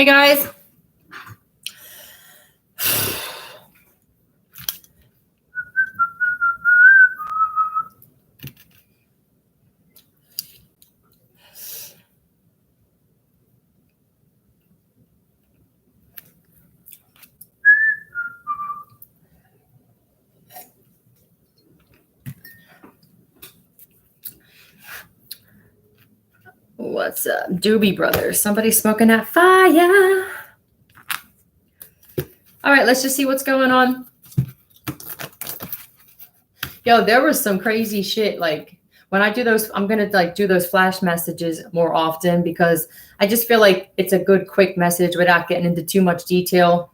Hey guys. What's up? Doobie Brothers. Somebody smoking that fire. All right, let's just see what's going on. Yo, there was some crazy shit. Like when I do those, I'm going to do those flash messages more often because I just feel like it's a good quick message without getting into too much detail.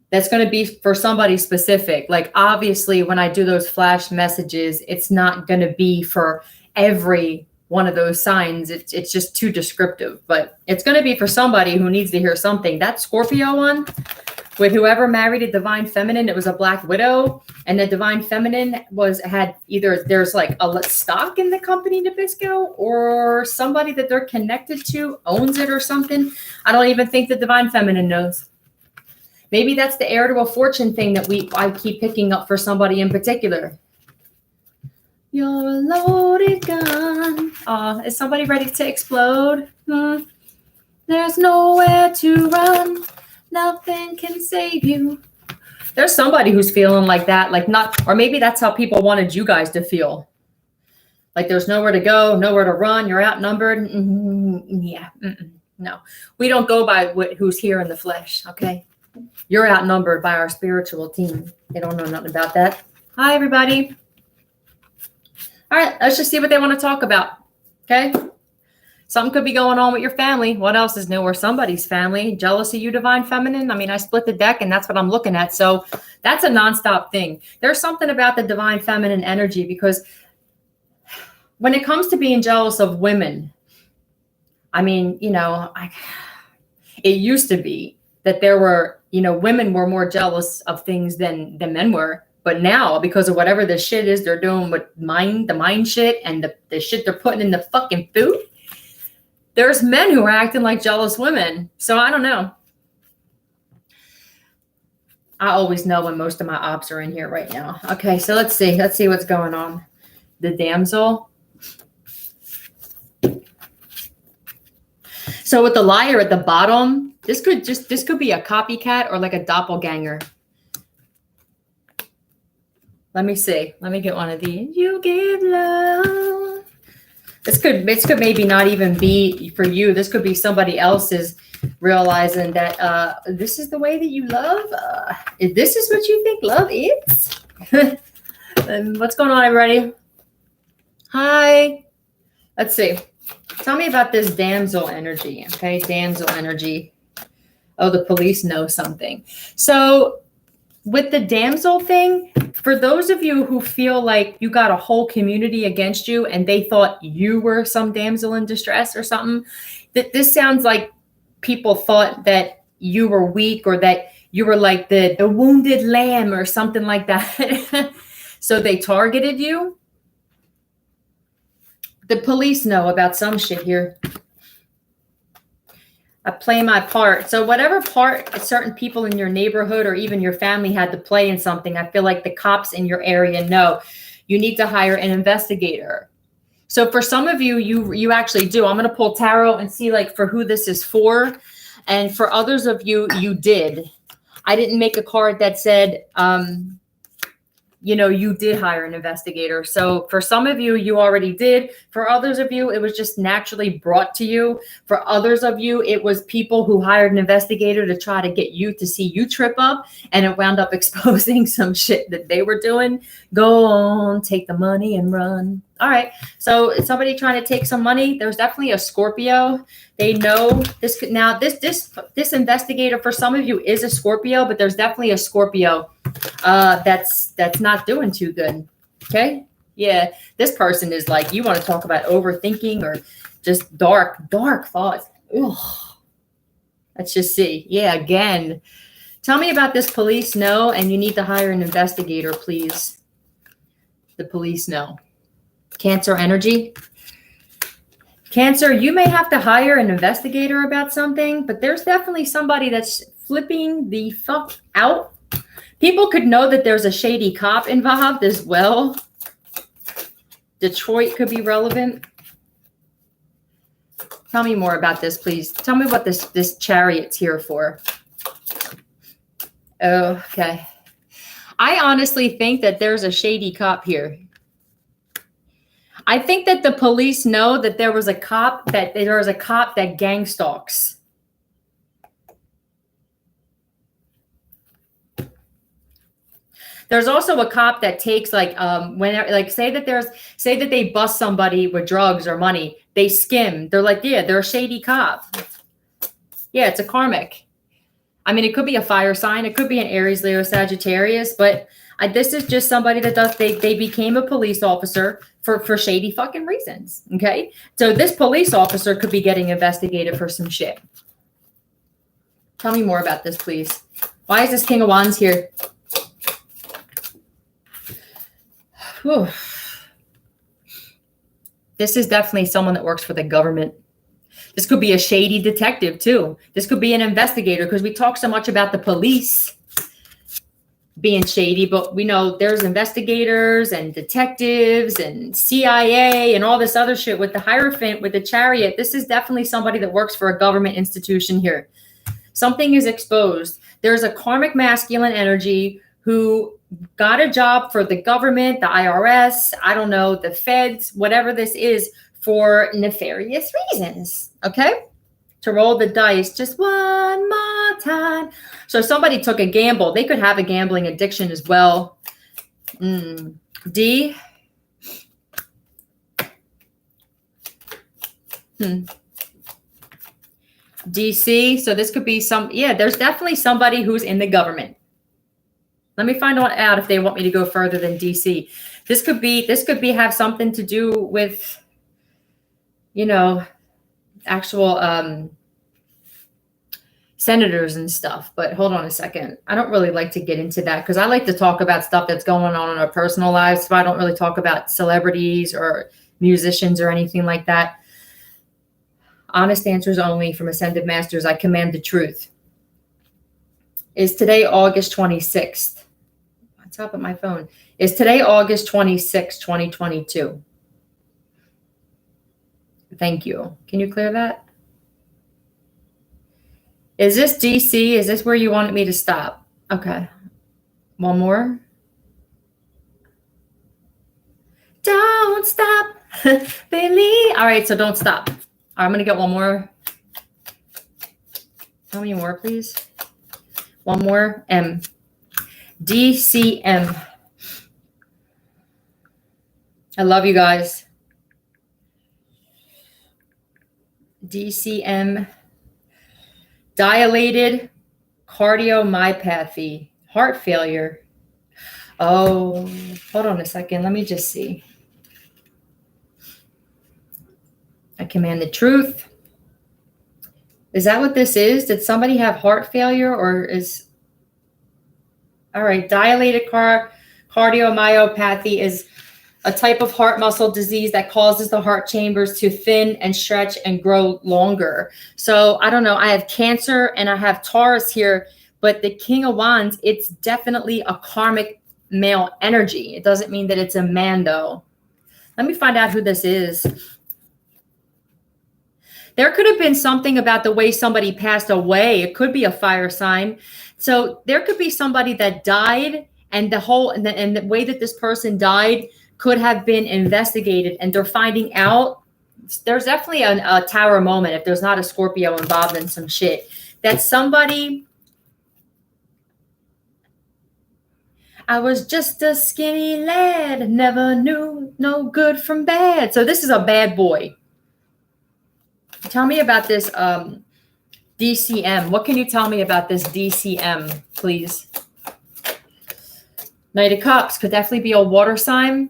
That's going to be for somebody specific. Like obviously when I do those flash messages, it's not going to be for every one of those signs. It's just too descriptive, but it's going to be for somebody who needs to hear something. That Scorpio one with whoever married a divine feminine, it was a black widow, and the divine feminine had either there's like a stock in the company Nabisco or somebody that they're connected to owns it or something. I don't even think the divine feminine knows. Maybe that's the heir to a fortune thing that I keep picking up for somebody in particular. You're a loaded gun. Is somebody ready to explode? There's nowhere to run. Nothing can save you. There's somebody who's feeling like that, or maybe that's how people wanted you guys to feel. Like there's nowhere to go, nowhere to run. You're outnumbered. No, we don't go by who's here in the flesh. Okay. You're outnumbered by our spiritual team. They don't know nothing about that. Hi, everybody. All right, let's just see what they want to talk about. Okay. Something could be going on with your family. What else is new? Or somebody's family. Jealousy, you divine feminine. I mean, I split the deck and that's what I'm looking at. So that's a nonstop thing. There's something about the divine feminine energy because when it comes to being jealous of women, I mean, it used to be that there were, women were more jealous of things than men were. But now, because of whatever the shit is they're doing with the mind shit and the shit they're putting in the fucking food, there's men who are acting like jealous women. So I don't know. I always know when most of my ops are in here right now. Okay, so let's see. Let's see what's going on. The damsel. So with the liar at the bottom, this could be a copycat or like a doppelganger. Let me see. Let me get one of these. You give love. This could maybe not even be for you. This could be somebody else's realizing that this is the way that you love. This is what you think love is. And what's going on, everybody? Hi. Let's see. Tell me about this damsel energy. Okay, damsel energy. Oh, the police know something. So with the damsel thing, for those of you who feel like you got a whole community against you and they thought you were some damsel in distress or something, this sounds like people thought that you were weak or that you were like the wounded lamb or something like that. So they targeted you. The police know about some shit here. I play my part. So whatever part certain people in your neighborhood or even your family had to play in something, I feel like the cops in your area know you need to hire an investigator. So for some of you, you actually do. I'm going to pull tarot and see like for who this is for. And for others of you, you did. I didn't make a card that said, you did hire an investigator. So for some of you, you already did. For others of you, it was just naturally brought to you. For others of you, it was people who hired an investigator to try to get you to see you trip up, and it wound up exposing some shit that they were doing. Go on, take the money and run. All right. So somebody trying to take some money. There's definitely a Scorpio. They know this could now this investigator for some of you is a Scorpio, but there's definitely a Scorpio that's not doing too good. Okay. Yeah. This person is like, you want to talk about overthinking or just dark thoughts. Ugh. Let's just see. Yeah. Again, tell me about this police know, and you need to hire an investigator, please. The police know. Cancer energy. Cancer, you may have to hire an investigator about something, but there's definitely somebody that's flipping the fuck out. People could know that there's a shady cop involved as well. Detroit could be relevant. Tell me more about this, please. Tell me what this chariot's here for. Okay. I honestly think that there's a shady cop here. I think that the police know that there was a cop that gang stalks. There's also a cop that takes say that they bust somebody with drugs or money, they skim. They're like, yeah, they're a shady cop. Yeah, it's a karmic. I mean, it could be a fire sign, it could be an Aries, Leo, Sagittarius, but this is just somebody that they became a police officer for shady fucking reasons. Okay, so this police officer could be getting investigated for some shit. Tell me more about this, please. Why is this King of Wands here? Whew. This is definitely someone that works for the government. This could be a shady detective too. This could be an investigator, because we talk so much about the police being shady, but we know there's investigators and detectives and CIA and all this other shit with the Hierophant, with the Chariot. This is definitely somebody that works for a government institution here. Something is exposed. There's a karmic masculine energy who got a job for the government, the IRS, I don't know, the feds, whatever this is, for nefarious reasons. Okay? To roll the dice just one more time. So somebody took a gamble. They could have a gambling addiction as well. D. DC. So this could be there's definitely somebody who's in the government. Let me find out if they want me to go further than DC. This could be have something to do with, actual senators and stuff. But hold on a second. I don't really like to get into that, because I like to talk about stuff that's going on in our personal lives. So I don't really talk about celebrities or musicians or anything like that. Honest answers only from Ascended Masters. I command the truth. Is today August 26th? What's up with my phone? Is today August 26th, 2022? Thank you. Can you clear that? Is this DC? Is this where you wanted me to stop? Okay. One more. Don't stop, Billy. All right, so don't stop. All right, I'm going to get one more. How many more, please? One more. M. DCM. I love you guys. DCM. Dilated cardiomyopathy. Heart failure. Oh, hold on a second. Let me just see. I command the truth. Is that what this is? Did somebody have heart failure, or is... All right, dilated cardiomyopathy is a type of heart muscle disease that causes the heart chambers to thin and stretch and grow longer. So I don't know. I have Cancer and I have Taurus here, but the King of Wands, it's definitely a karmic male energy. It doesn't mean that it's a man, though. Let me find out who this is. There could have been something about the way somebody passed away. It could be a fire sign. So there could be somebody that died, and the way that this person died could have been investigated, and they're finding out. There's definitely a tower moment, if there's not a Scorpio involved in some shit, that somebody... I was just a skinny lad, never knew no good from bad. So this is a bad boy. Tell me about this DCM. What can you tell me about this DCM, please? Knight of Cups could definitely be a water sign.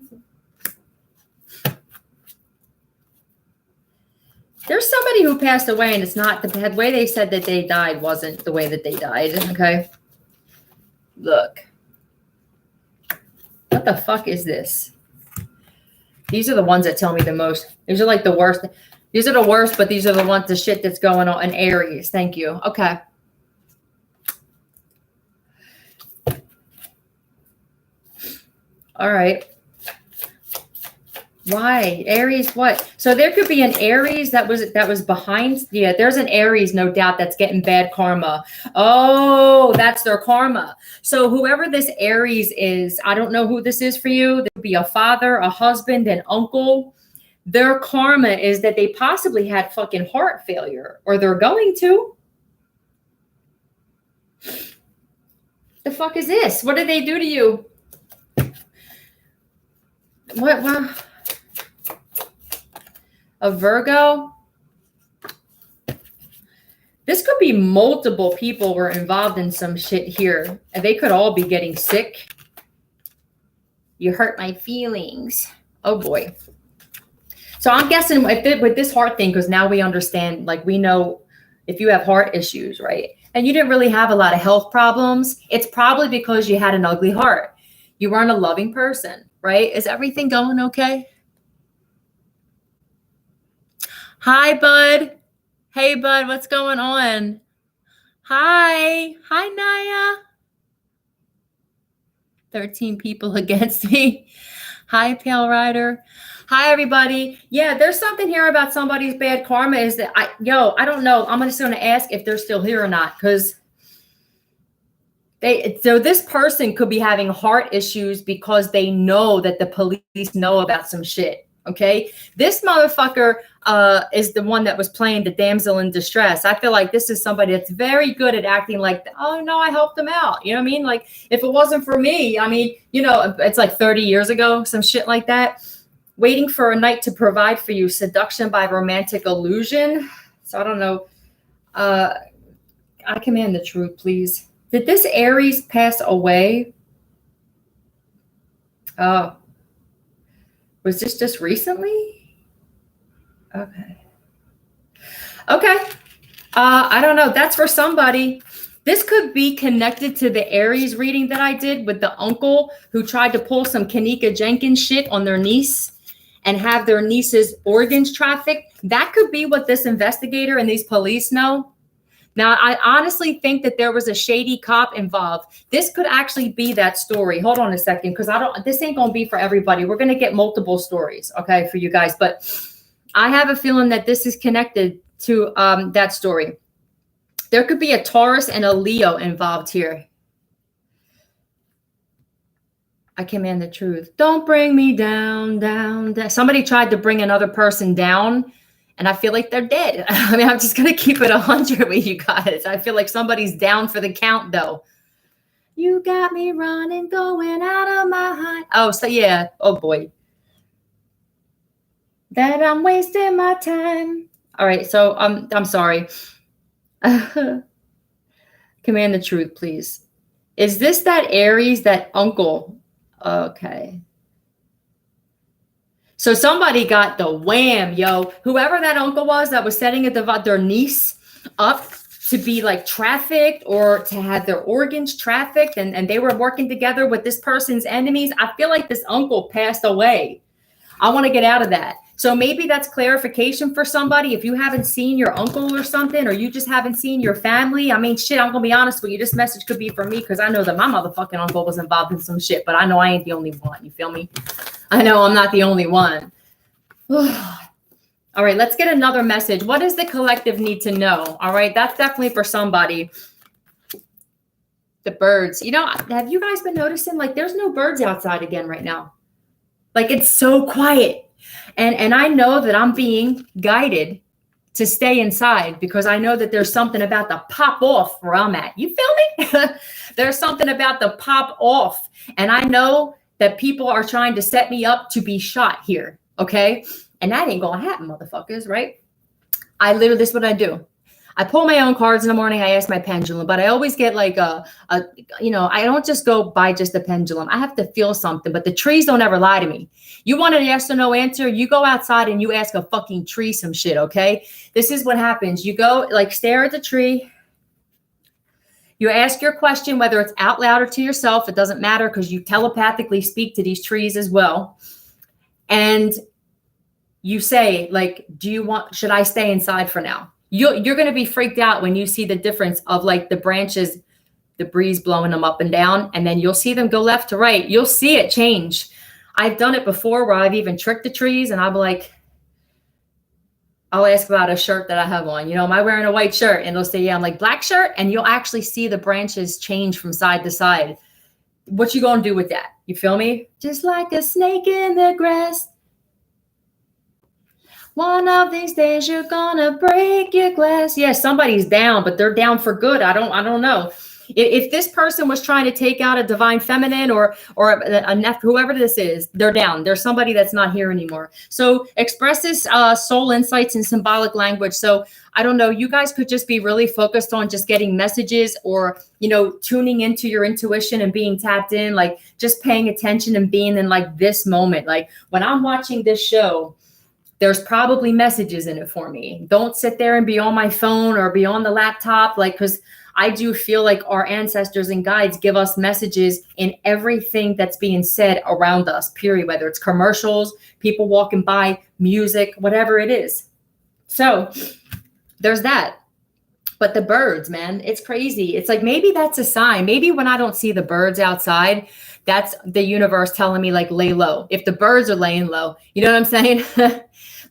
There's somebody who passed away, and it's not the way they said that they died wasn't the way that they died. Okay. Look. What the fuck is this? These are the ones that tell me the most. These are like the worst. These are the worst, but these are the ones, the shit that's going on in Aries. Thank you. Okay. All right. Why? Aries, what? So there could be an Aries that was behind. Yeah, there's an Aries, no doubt, that's getting bad karma. Oh, that's their karma. So whoever this Aries is, I don't know who this is for you. There could be a father, a husband, an uncle. Their karma is that they possibly had fucking heart failure, or they're going to. The fuck is this? What did they do to you? What? A Virgo? This could be multiple people were involved in some shit here, and they could all be getting sick. You hurt my feelings. Oh boy. So I'm guessing with this heart thing, because now we understand, like, we know if you have heart issues, right? And you didn't really have a lot of health problems, it's probably because you had an ugly heart. You weren't a loving person, right? Is everything going okay? Hi, bud. Hey, bud, what's going on? Hi. Hi, Naya. 13 people against me. Hi, Pale Rider. Hi, everybody. Yeah, there's something here about somebody's bad karma is that I don't know. I'm just going to ask if they're still here or not, because so this person could be having heart issues because they know that the police know about some shit. Okay. This motherfucker is the one that was playing the damsel in distress. I feel like this is somebody that's very good at acting like, oh no, I helped them out. You know what I mean? Like, if it wasn't for me, I mean, it's like 30 years ago, some shit like that. Waiting for a night to provide for you, seduction by romantic illusion. So I don't know. I command the truth, please. Did this Aries pass away? Oh. Was this just recently? Okay. I don't know. That's for somebody. This could be connected to the Aries reading that I did with the uncle who tried to pull some Kanika Jenkins shit on their niece and have their niece's organs trafficked. That could be what this investigator and these police know. Now, I honestly think that there was a shady cop involved. This could actually be that story. Hold on a second, because this ain't going to be for everybody. We're going to get multiple stories, okay, for you guys. But I have a feeling that this is connected to that story. There could be a Taurus and a Leo involved here. I command the truth. Don't bring me down, down, down. Somebody tried to bring another person down, and I feel like they're dead. I mean, I'm just going to keep it 100 with you guys. I feel like somebody's down for the count, though. You got me running, going out of my mind. Oh, so yeah. Oh, boy. That I'm wasting my time. All right, so I'm sorry. Command the truth, please. Is this that Aries, that uncle? Okay. So somebody got the wham, yo. Whoever that uncle was that was setting their niece up to be like trafficked or to have their organs trafficked, and they were working together with this person's enemies. I feel like this uncle passed away. I want to get out of that. So maybe that's clarification for somebody. If you haven't seen your uncle or something, or you just haven't seen your family. I mean, shit, I'm going to be honest with you. This message could be for me because I know that my motherfucking uncle was involved in some shit, but I know I ain't the only one. You feel me? I know I'm not the only one. All right, let's get another message. What does the collective need to know? All right, that's definitely for somebody. The birds. You know, have you guys been noticing, like, there's no birds outside again right now? Like, it's so quiet. And I know that I'm being guided to stay inside because I know that there's something about to pop off where I'm at. You feel me? There's something about to pop off. And I know that people are trying to set me up to be shot here. Okay. And that ain't going to happen, motherfuckers, right? This is what I do. I pull my own cards in the morning. I ask my pendulum, but I always get like I don't just go by just a pendulum. I have to feel something, but the trees don't ever lie to me. You want a yes or no answer? You go outside and you ask a fucking tree some shit, okay? This is what happens. You go like stare at the tree. You ask your question, whether it's out loud or to yourself. It doesn't matter because you telepathically speak to these trees as well. And you say like, should I stay inside for now? You're going to be freaked out when you see the difference of like the branches, the breeze blowing them up and down, and then you'll see them go left to right. You'll see it change. I've done it before where I've even tricked the trees, and I'll be like, I'll ask about a shirt that I have on. Am I wearing a white shirt? And they'll say, yeah. I'm like, black shirt. And you'll actually see the branches change from side to side. What you going to do with that? You feel me? Just like a snake in the grass. One of these days you're gonna break your glass. Yeah, somebody's down, but they're down for good. I don't know. If this person was trying to take out a divine feminine or whoever this is, they're down. There's somebody that's not here anymore. So express this soul insights in symbolic language. So I don't know, you guys could just be really focused on just getting messages or, tuning into your intuition and being tapped in, like just paying attention and being in like this moment. Like when I'm watching this show, there's probably messages in it for me. Don't sit there and be on my phone or be on the laptop, because I do feel like our ancestors and guides give us messages in everything that's being said around us, period, whether it's commercials, people walking by, music, whatever it is. So there's that. But the birds, man, it's crazy. It's like, maybe that's a sign. Maybe when I don't see the birds outside, that's the universe telling me like, lay low. If the birds are laying low, you know what I'm saying?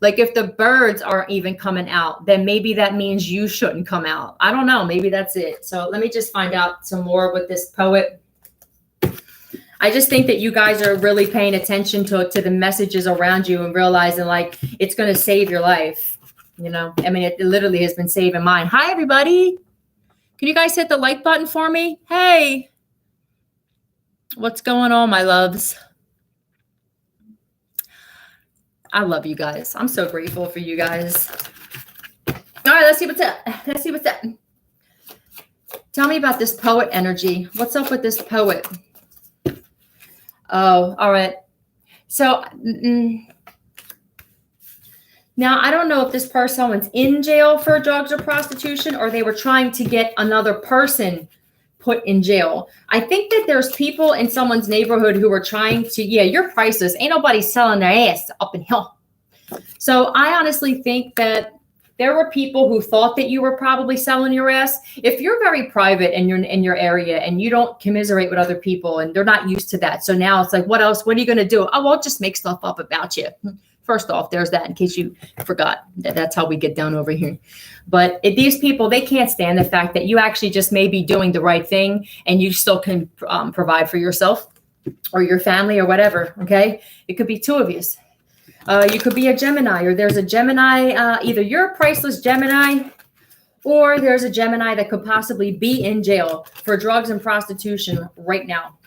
Like if the birds aren't even coming out, then maybe that means you shouldn't come out. I don't know. Maybe that's it. So let me just find out some more with this poet. I just think that you guys are really paying attention to the messages around you and realizing like it's going to save your life. I mean, it literally has been saving mine. Hi, everybody. Can you guys hit the like button for me? Hey, what's going on, my loves? I love you guys. I'm so grateful for you guys. All right, let's see what's up. Tell me about this poet energy. What's up with this poet? Oh, all right. So now I don't know if this person was in jail for drugs or prostitution, or they were trying to get another person put in jail. I think that there's people in someone's neighborhood who are trying to, you're priceless. Ain't nobody selling their ass up in hell. So I honestly think that there were people who thought that you were probably selling your ass. If you're very private and you're in your area and you don't commiserate with other people and they're not used to that. So now it's like, what else? What are you going to do? Oh, well, just make stuff up about you. First off, there's that in case you forgot. That's how we get down over here. But these people, they can't stand the fact that you actually just may be doing the right thing and you still can provide for yourself or your family or whatever, okay? It could be two of you. You could be a Gemini, or there's a Gemini, either you're a priceless Gemini or there's a Gemini that could possibly be in jail for drugs and prostitution right now.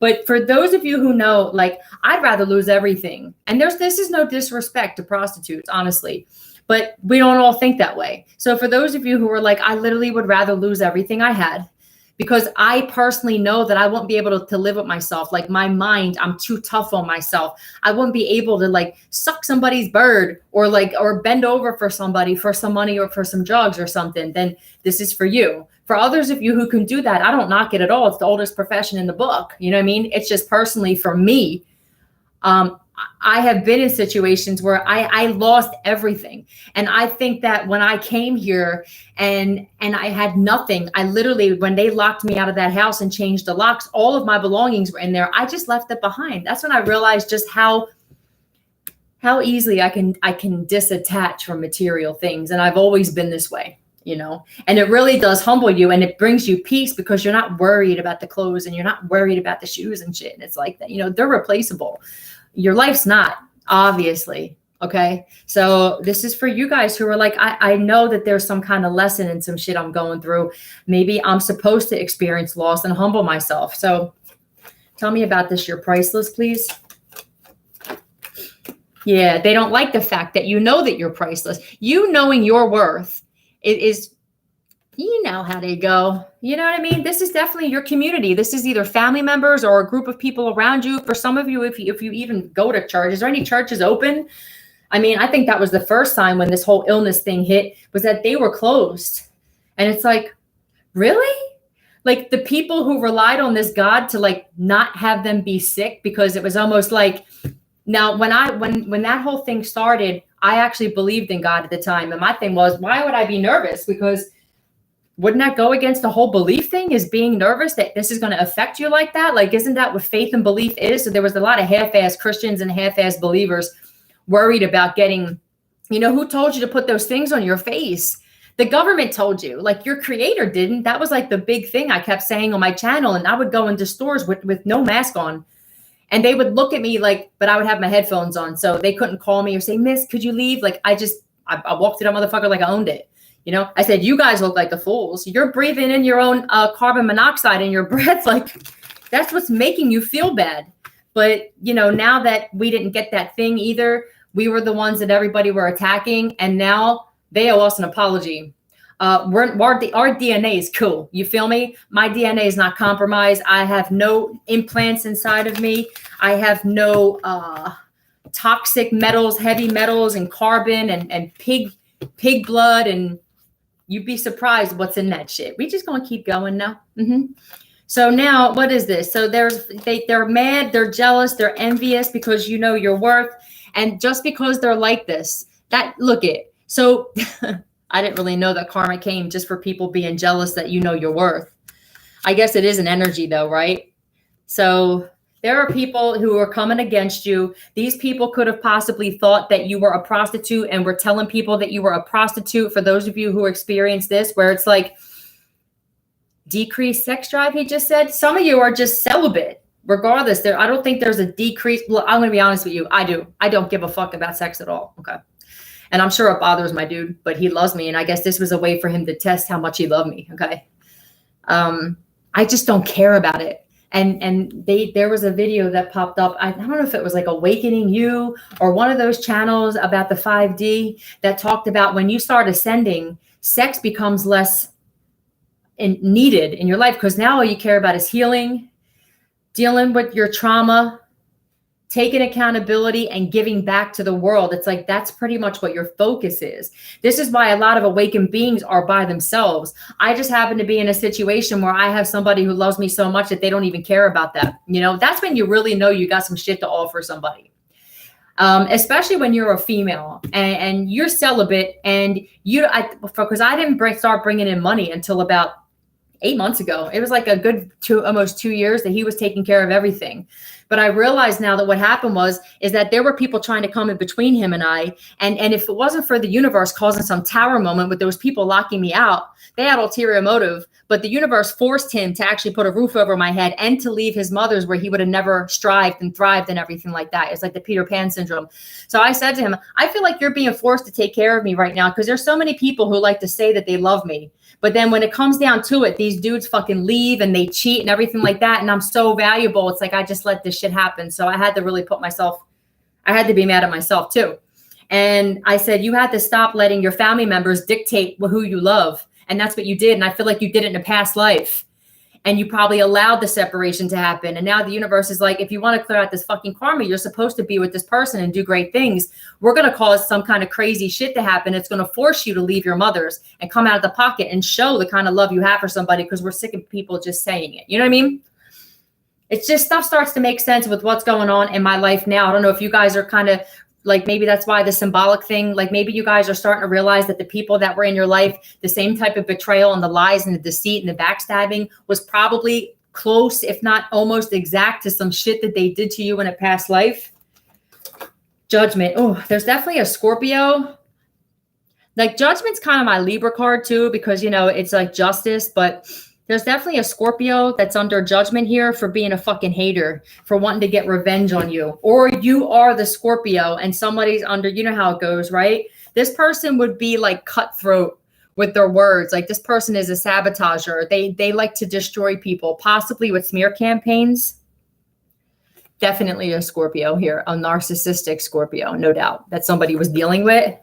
But for those of you who know, like, I'd rather lose everything. And this is no disrespect to prostitutes, honestly, but we don't all think that way. So for those of you who are like, I literally would rather lose everything I had, because I personally know that I won't be able to live with myself. Like my mind, I'm too tough on myself. I wouldn't be able to like suck somebody's bird or bend over for somebody for some money or for some drugs or something. Then this is for you. For others of you who can do that, I don't knock it at all. It's the oldest profession in the book. You know what I mean? It's just personally for me. I have been in situations where I lost everything. And I think that when I came here and I had nothing, I literally, when they locked me out of that house and changed the locks, all of my belongings were in there. I just left it behind. That's when I realized just how easily I can disattach from material things. And I've always been this way. And it really does humble you, and it brings you peace because you're not worried about the clothes and you're not worried about the shoes and shit. And it's like that, they're replaceable. Your life's not, obviously. Okay. So this is for you guys who are like, I know that there's some kind of lesson in some shit I'm going through. Maybe I'm supposed to experience loss and humble myself. So tell me about this. You're priceless, please. Yeah. They don't like the fact that you know that you're priceless. You knowing your worth. It is, you know how they go. You know what I mean? This is definitely your community. This is either family members or a group of people around you. For some of you, if you even go to church, is there any churches open? I mean, I think that was the first sign when this whole illness thing hit, was that they were closed. And it's like, really? Like the people who relied on this God to like not have them be sick, because it was almost like Now, when that whole thing started, I actually believed in God at the time. And my thing was, why would I be nervous? Because wouldn't that go against the whole belief thing, is being nervous that this is going to affect you like that? Like, isn't that what faith and belief is? So there was a lot of half-ass Christians and half-ass believers worried about getting, who told you to put those things on your face? The government told you, like your creator didn't. That was like the big thing I kept saying on my channel. And I would go into stores with no mask on. And they would look at me like, but I would have my headphones on. So they couldn't call me or say, Miss, could you leave? Like, I walked to that motherfucker like I owned it. I said, you guys look like the fools. You're breathing in your own carbon monoxide in your breath. Like, that's what's making you feel bad. But, now that we didn't get that thing either, we were the ones that everybody were attacking. And now they owe us an apology. Our DNA is cool. You feel me? My DNA is not compromised. I have no implants inside of me. I have no toxic metals, heavy metals, and carbon and pig blood. And you'd be surprised what's in that shit. We just gonna keep going now. So now, what is this? So they're mad, they're jealous, they're envious because your worth, and just because they're like this, so. I didn't really know that karma came just for people being jealous that your worth. I guess it is an energy though, right? So there are people who are coming against you. These people could have possibly thought that you were a prostitute and were telling people that you were a prostitute. For those of you who experience this, where it's like decreased sex drive, he just said. Some of you are just celibate. Regardless, I don't think there's a decrease. Well, I'm going to be honest with you. I do. I don't give a fuck about sex at all. Okay. And I'm sure it bothers my dude, but he loves me. And I guess this was a way for him to test how much he loved me. Okay. I just don't care about it. And there was a video that popped up. I don't know if it was like Awakening You or one of those channels about the 5D that talked about when you start ascending, sex becomes less needed in your life, because now all you care about is healing, dealing with your trauma, taking accountability, and giving back to the world. It's like, that's pretty much what your focus is. This is why a lot of awakened beings are by themselves. I just happen to be in a situation where I have somebody who loves me so much that they don't even care about that. That's when you really know you got some shit to offer somebody. Especially when you're a female and you're celibate, and because I didn't start bringing in money until about 8 months ago. It was like a good almost 2 years that he was taking care of everything. But I realize now that what happened is that there were people trying to come in between him and I. And if it wasn't for the universe causing some tower moment with those people locking me out, they had ulterior motive. But the universe forced him to actually put a roof over my head and to leave his mother's, where he would have never strived and thrived and everything like that. It's like the Peter Pan syndrome. So I said to him, I feel like you're being forced to take care of me right now, because there's so many people who like to say that they love me. But then when it comes down to it, these dudes fucking leave and they cheat and everything like that. And I'm so valuable. It's like, I just let this shit happen. So I had to really I had to be mad at myself too. And I said, you had to stop letting your family members dictate who you love. And that's what you did. And I feel like you did it in a past life. And you probably allowed the separation to happen. And now the universe is like, if you want to clear out this fucking karma, you're supposed to be with this person and do great things. We're going to cause some kind of crazy shit to happen. It's going to force you to leave your mothers and come out of the pocket and show the kind of love you have for somebody, because we're sick of people just saying it. You know what I mean? It's just stuff starts to make sense with what's going on in my life now. I don't know if you guys are kind of like, maybe that's why the symbolic thing, like maybe you guys are starting to realize that the people that were in your life, the same type of betrayal and the lies and the deceit and the backstabbing was probably close, if not almost exact, to some shit that they did to you in a past life. Judgment. Oh, there's definitely a Scorpio. Like, Judgment's kind of my Libra card too, because, it's like justice, but there's definitely a Scorpio that's under Judgment here for being a fucking hater, for wanting to get revenge on you. Or you are the Scorpio and somebody's under, you know how it goes, right? This person would be like cutthroat with their words. Like, this person is a sabotager. They like to destroy people, possibly with smear campaigns. Definitely a Scorpio here, a narcissistic Scorpio, no doubt, that somebody was dealing with.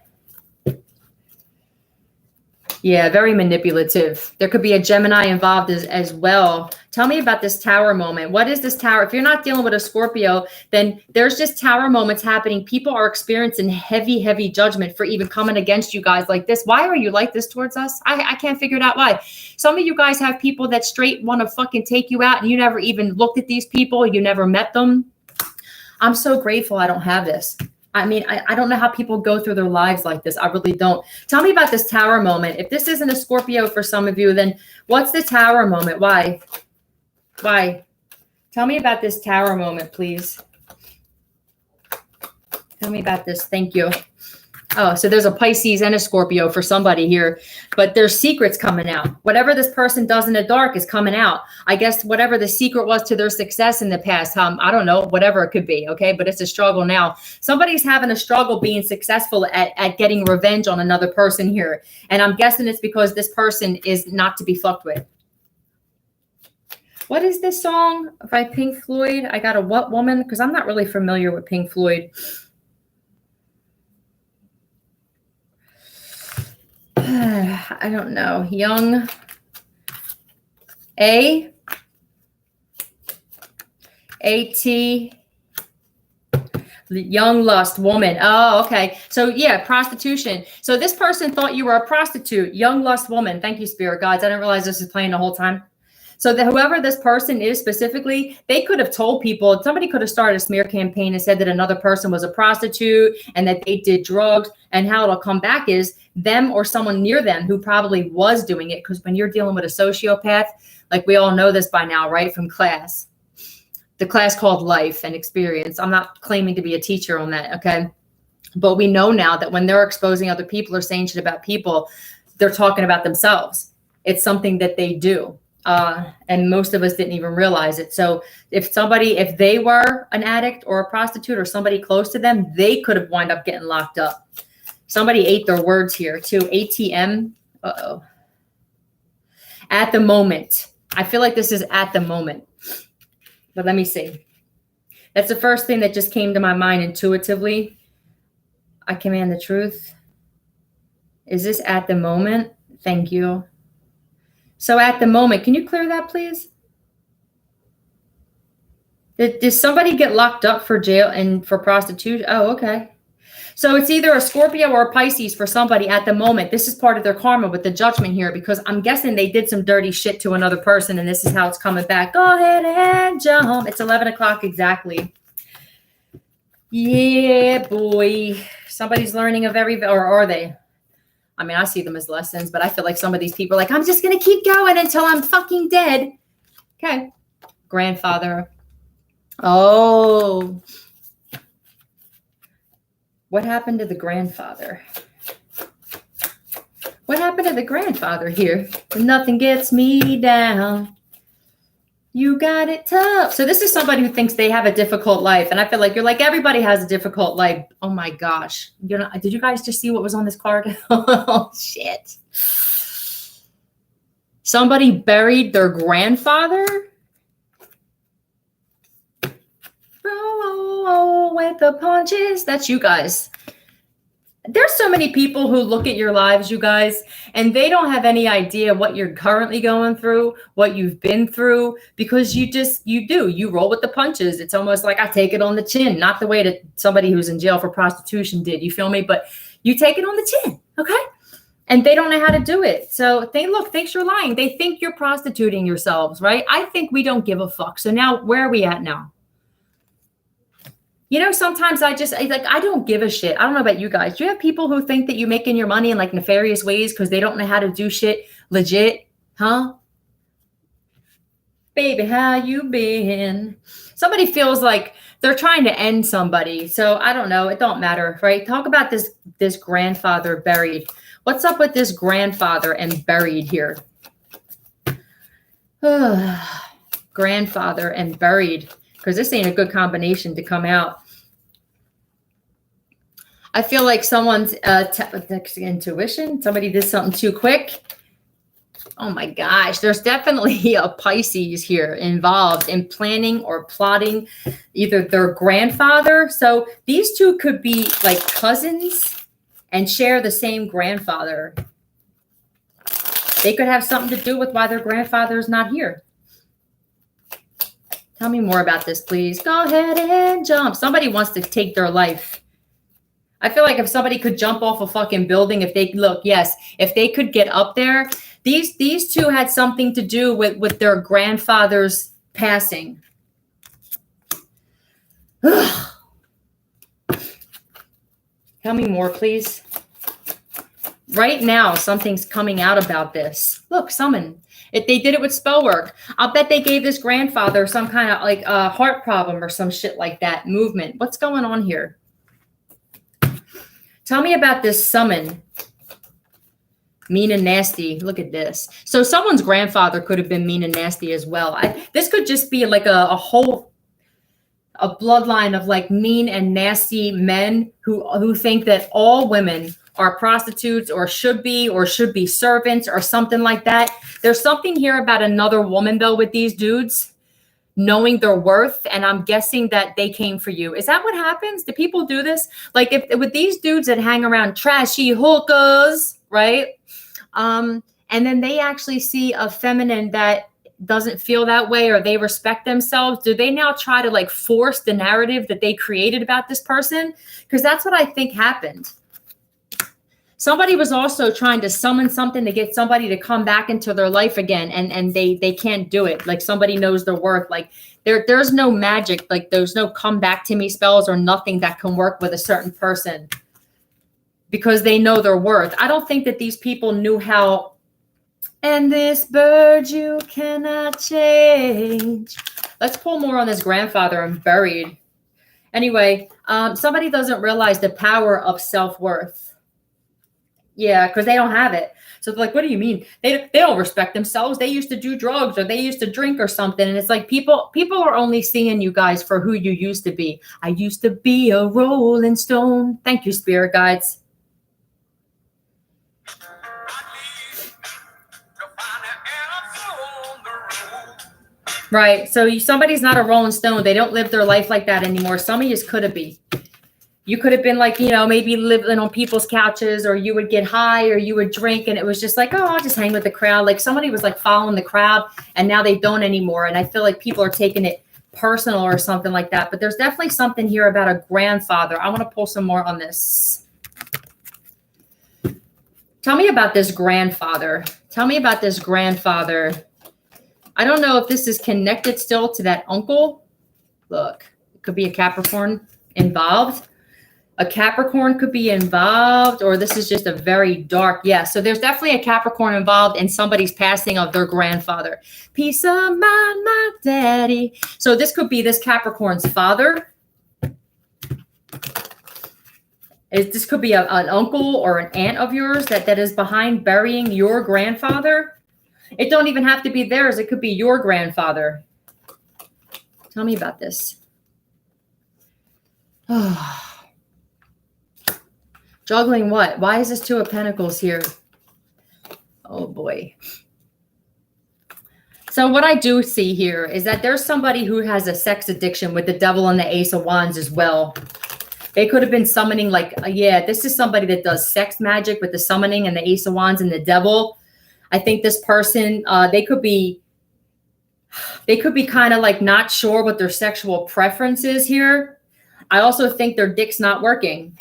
Yeah, very manipulative. There could be a Gemini involved as well. Tell me about this tower moment. What is this tower? If you're not dealing with a Scorpio, then there's just tower moments happening. People are experiencing heavy, heavy judgment for even coming against you guys like this. Why are you like this towards us? I can't figure it out why. Some of you guys have people that straight want to fucking take you out, and you never even looked at these people. You never met them. I'm so grateful I don't have this. I mean, I don't know how people go through their lives like this. I really don't. Tell me about this Tower moment. If this isn't a Scorpio for some of you, then what's the Tower moment? Why? Why? Tell me about this Tower moment, please. Tell me about this. Thank you. Oh, so there's a Pisces and a Scorpio for somebody here, but there's secrets coming out. Whatever this person does in the dark is coming out. I guess whatever the secret was to their success in the past, I don't know, whatever it could be, okay? But it's a struggle now. Somebody's having a struggle being successful at getting revenge on another person here. And I'm guessing it's because this person is not to be fucked with. What is this song by Pink Floyd? I Got a What Woman? Because I'm not really familiar with Pink Floyd. I don't know. Young A-T Young Lust Woman. Oh, okay. So yeah, prostitution. So this person thought you were a prostitute. Young Lust Woman. Thank you, Spirit Guides. I didn't realize this was playing the whole time. So that whoever this person is specifically, they could have told people, somebody could have started a smear campaign and said that another person was a prostitute and that they did drugs, and how it'll come back is them or someone near them who probably was doing it. Because when you're dealing with a sociopath, like we all know this by now, right? From class, the class called Life and Experience. I'm not claiming to be a teacher on that. Okay. But we know now that when they're exposing other people or saying shit about people, they're talking about themselves. It's something that they do. And most of us didn't even realize it. So if they were an addict or a prostitute or somebody close to them, they could have wound up getting locked up. Somebody ate their words here too. ATM. Uh-oh. At the moment. I feel like this is at the moment. But let me see. That's the first thing that just came to my mind intuitively. I command the truth. Is this at the moment? Thank you. So at the moment, can you clear that, please? Did somebody get locked up for jail and for prostitution? Oh, okay. So it's either a Scorpio or a Pisces for somebody at the moment. This is part of their karma with the judgment here, because I'm guessing they did some dirty shit to another person, and this is how it's coming back. Go ahead and jump. It's 11 o'clock exactly. Yeah, boy. Somebody's learning or are they? I mean, I see them as lessons, but I feel like some of these people are like, I'm just going to keep going until I'm fucking dead. Okay. Grandfather. Oh. What happened to the grandfather? What happened to the grandfather here? Nothing gets me down. You got it tough. So this is somebody who thinks they have a difficult life. And I feel like you're like, everybody has a difficult life. Oh my gosh. Did you guys just see what was on this card? Oh shit. Somebody buried their grandfather? Oh, with the punches. That's you guys. There's so many people who look at your lives, you guys, and they don't have any idea what you're currently going through, what you've been through, because you roll with the punches. It's almost like I take it on the chin, not the way that somebody who's in jail for prostitution did. You feel me? But you take it on the chin. Okay. And they don't know how to do it. So thinks you're lying. They think you're prostituting yourselves, right? I think we don't give a fuck. So now where are we at now? You know, sometimes I don't give a shit. I don't know about you guys. Do you have people who think that you're making your money in like nefarious ways because they don't know how to do shit legit? Huh? Baby, how you been? Somebody feels like they're trying to end somebody. So I don't know. It don't matter, right? Talk about this grandfather buried. What's up with this grandfather and buried here? Grandfather and buried. Because this ain't a good combination to come out. I feel like someone's intuition. Somebody did something too quick. Oh my gosh. There's definitely a Pisces here involved in planning or plotting either their grandfather. So these two could be like cousins and share the same grandfather. They could have something to do with why their grandfather is not here. Tell me more about this, please. Go ahead and jump. Somebody wants to take their life. I feel like if somebody could jump off a fucking building, if they could get up there, these two had something to do with their grandfather's passing. Tell me more, please. Right now, something's coming out about this. Look, summon. If they did it with spell work, I'll bet they gave this grandfather some kind of like a heart problem or some shit like that. Movement. What's going on here? Tell me about this summon. Mean and nasty. Look at this. So someone's grandfather could have been mean and nasty as well. This could just be like a bloodline of like mean and nasty men who think that all women are prostitutes or should be servants or something like that. There's something here about another woman though with these dudes knowing their worth, and I'm guessing that they came for you. Is that what happens? Do people do this? Like if with these dudes that hang around trashy hookers, right? And then they actually see a feminine that doesn't feel that way or they respect themselves, do they now try to like force the narrative that they created about this person? Because that's what I think happened. Somebody was also trying to summon something to get somebody to come back into their life again, and they can't do it. Like somebody knows their worth. Like there's no magic, like there's no come back to me spells or nothing that can work with a certain person because they know their worth. I don't think that these people knew how. And this bird you cannot change. Let's pull more on this grandfather and buried. Anyway, somebody doesn't realize the power of self-worth. Yeah, because they don't have it. So they're like, what do you mean? They don't respect themselves. They used to do drugs or they used to drink or something. And it's like people are only seeing you guys for who you used to be. I used to be a rolling stone. Thank you, spirit guides. Right. So somebody's not a rolling stone. They don't live their life like that anymore. Some of you could have been. You could have been like, maybe living on people's couches, or you would get high or you would drink. And it was just like, oh, I'll just hang with the crowd. Like somebody was like following the crowd and now they don't anymore. And I feel like people are taking it personal or something like that. But there's definitely something here about a grandfather. I want to pull some more on this. Tell me about this grandfather. Tell me about this grandfather. I don't know if this is connected still to that uncle. Look, it could be a Capricorn involved. A Capricorn could be involved, or this is just a very dark, yeah. So there's definitely a Capricorn involved in somebody's passing of their grandfather. Peace of mind, my daddy. So this could be this Capricorn's father. This could be an uncle or an aunt of yours that is behind burying your grandfather. It don't even have to be theirs. It could be your grandfather. Tell me about this. Oh. Juggling what? Why is this Two of Pentacles here? Oh, boy. So what I do see here is that there's somebody who has a sex addiction with the Devil and the Ace of Wands as well. They could have been summoning like, yeah, this is somebody that does sex magic with the summoning and the Ace of Wands and the Devil. I think this person, they could be kind of like not sure what their sexual preference is here. I also think their dick's not working.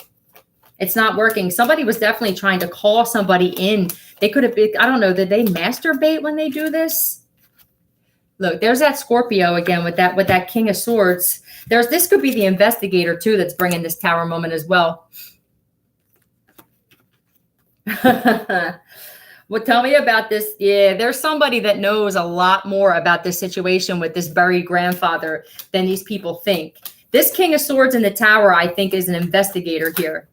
It's not working. Somebody was definitely trying to call somebody in. They could have been, I don't know, did they masturbate when they do this? Look, there's that Scorpio again with that King of Swords. This could be the investigator too that's bringing this Tower moment as well. Well, tell me about this. Yeah, there's somebody that knows a lot more about this situation with this buried grandfather than these people think. This King of Swords in the Tower, I think, is an investigator here.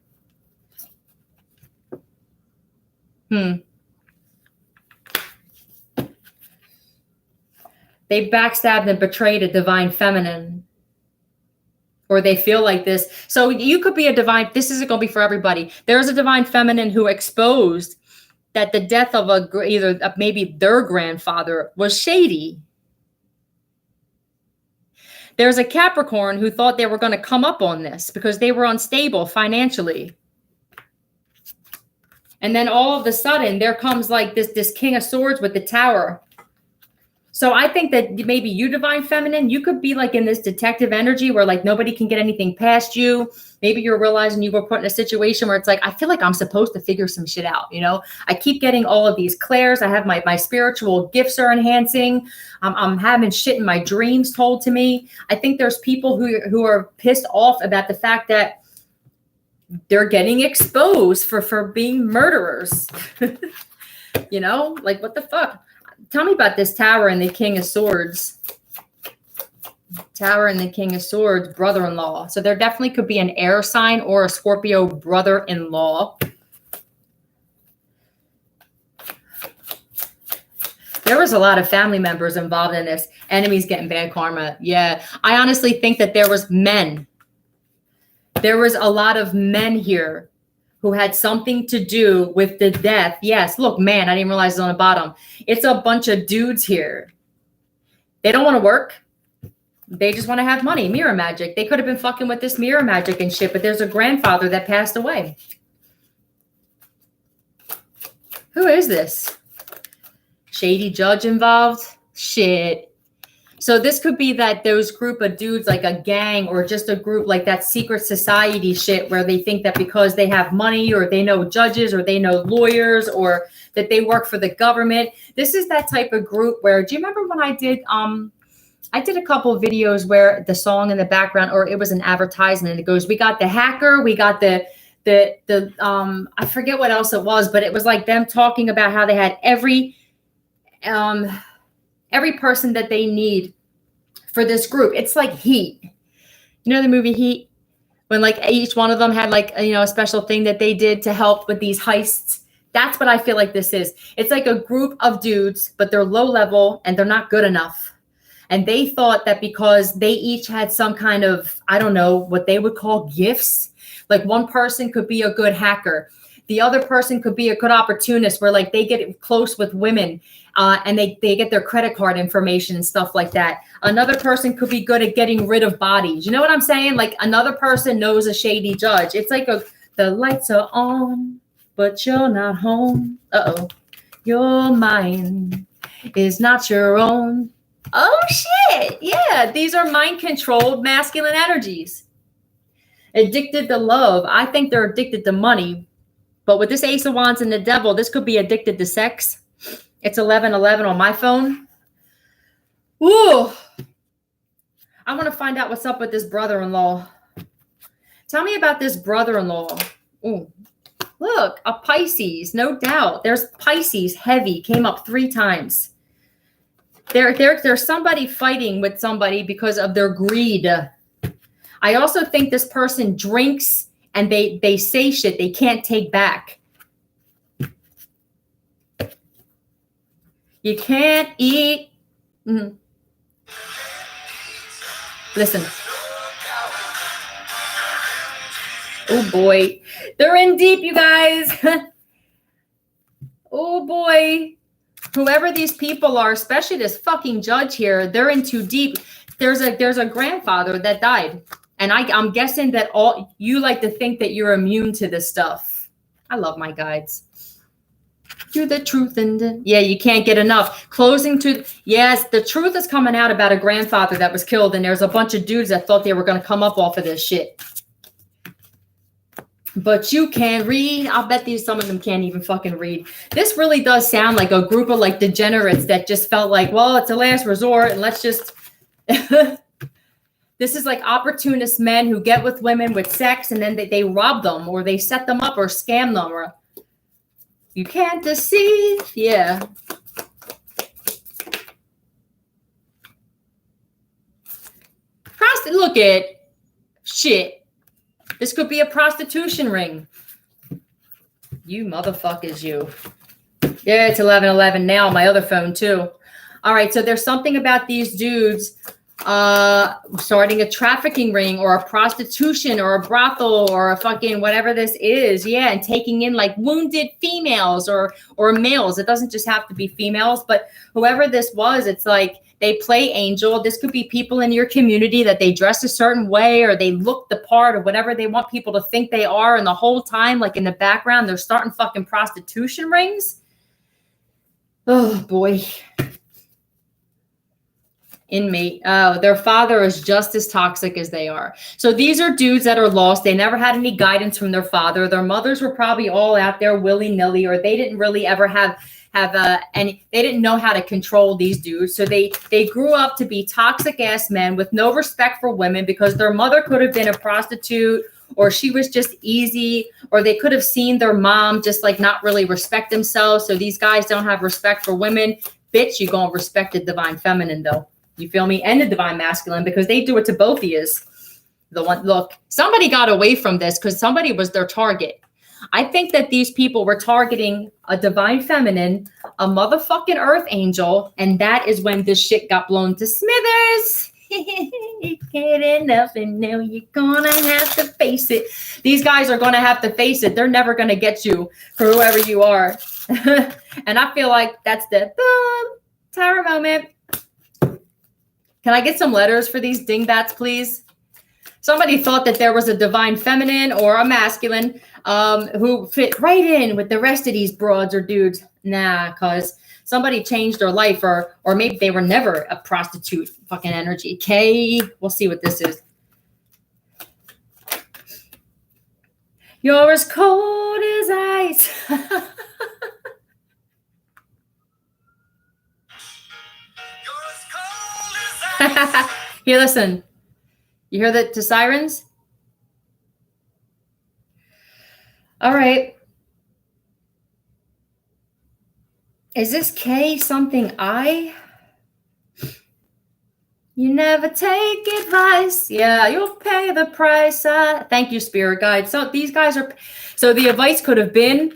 They backstabbed and betrayed a divine feminine. Or they feel like this. So you could be a divine, this isn't going to be for everybody. There's a divine feminine who exposed that the death of maybe their grandfather was shady. There's a Capricorn who thought they were going to come up on this because they were unstable financially. And then all of a sudden, there comes like this King of Swords with the Tower. So I think that maybe you, divine feminine, you could be like in this detective energy where like nobody can get anything past you. Maybe you're realizing you were put in a situation where it's like, I feel like I'm supposed to figure some shit out. You know, I keep getting all of these clairs. I have my spiritual gifts are enhancing. I'm having shit in my dreams told to me. I think there's people who are pissed off about the fact that they're getting exposed for being murderers. You know, like what the fuck? Tell me about this Tower and the King of Swords. Tower and the King of Swords, brother-in-law. So there definitely could be an air sign or a Scorpio brother-in-law. There was a lot of family members involved in this. Enemies getting bad karma. Yeah. I honestly think that there was men. There was a lot of men here who had something to do with the death. Yes, look, man, I didn't realize it's on the bottom. It's a bunch of dudes here. They don't want to work. They just want to have money. Mirror magic. They could have been fucking with this mirror magic and shit, but there's a grandfather that passed away. Who is this? Shady judge involved? Shit. So this could be that those group of dudes, like a gang or just a group like that secret society shit where they think that because they have money or they know judges or they know lawyers or that they work for the government. This is that type of group where, do you remember when I did a couple of videos where the song in the background, or it was an advertisement, it goes, we got the hacker, we got the I forget what else it was, but it was like them talking about how they had every person that they need for this group. It's like Heat. You know the movie Heat? When like each one of them had like, you know, a special thing that they did to help with these heists. That's what I feel like this is. It's like a group of dudes, but they're low level and they're not good enough. And they thought that because they each had some kind of, I don't know, what they would call gifts. Like one person could be a good hacker. The other person could be a good opportunist where like they get close with women and they get their credit card information and stuff like that. Another person could be good at getting rid of bodies. You know what I'm saying? Like another person knows a shady judge. It's like the lights are on, but you're not home. Uh-oh. Your mind is not your own. Oh, shit. Yeah, these are mind-controlled masculine energies. Addicted to love. I think they're addicted to money. But with this Ace of Wands and the Devil, this could be addicted to sex. It's 11:11 on my phone. Ooh. I want to find out what's up with this brother-in-law. Tell me about this brother-in-law. Ooh. Look, a Pisces, no doubt. There's Pisces, heavy, came up 3 times. There's somebody fighting with somebody because of their greed. I also think this person drinks and they say shit they can't take back. You can't eat. Mm-hmm. Listen. Oh boy. They're in deep, you guys. Oh boy. Whoever these people are, especially this fucking judge here, they're in too deep. There's a grandfather that died. And I'm guessing that all you like to think that you're immune to this stuff. I love my guides. Do the truth and yeah, you can't get enough. Closing to yes, the truth is coming out about a grandfather that was killed, and there's a bunch of dudes that thought they were going to come up off of this shit. But you can read. I'll bet some of them can't even fucking read. This really does sound like a group of like degenerates that just felt like, well, it's a last resort, and let's just. This is like opportunist men who get with women with sex, and then they rob them, or they set them up, or scam them, or. You can't deceive. Yeah. Look at shit. This could be a prostitution ring. You motherfuckers, you. Yeah, it's 11:11 now on my other phone too. All right, so there's something about these dudes starting a trafficking ring or a prostitution or a brothel or a fucking whatever this is. Yeah, and taking in like wounded females or males. It doesn't just have to be females, but whoever this was, it's like they play angel. This could be people in your community that they dress a certain way or they look the part or whatever they want people to think they are, and the whole time, like in the background, they're starting fucking prostitution rings. Oh boy. Inmate. Oh, their father is just as toxic as they are. So these are dudes that are lost. They never had any guidance from their father. Their mothers were probably all out there willy-nilly, or they didn't really ever have any. They didn't know how to control these dudes. So they grew up to be toxic ass men with no respect for women, because their mother could have been a prostitute, or she was just easy, or they could have seen their mom just like not really respect themselves. So these guys don't have respect for women. Bitch, you gonna respect the divine feminine though. You feel me? And the divine masculine, because they do it to both of yous. The one, look, somebody got away from this because somebody was their target. I think that these people were targeting a divine feminine, a motherfucking earth angel, and that is when this shit got blown to smithers. Get enough, and now you're gonna have to face it. These guys are gonna have to face it. They're never gonna get you for whoever you are. And I feel like that's the boom, tower moment. Can I get some letters for these dingbats, please? Somebody thought that there was a divine feminine or a masculine who fit right in with the rest of these broads or dudes. Nah, because somebody changed their life, or maybe they were never a prostitute fucking energy. Okay, we'll see what this is. You're as cold as ice. Here, listen. You hear that to sirens? All right. Is this K something I? You never take advice. Yeah, you'll pay the price. Thank you, spirit guide. So these guys are, so the advice could have been,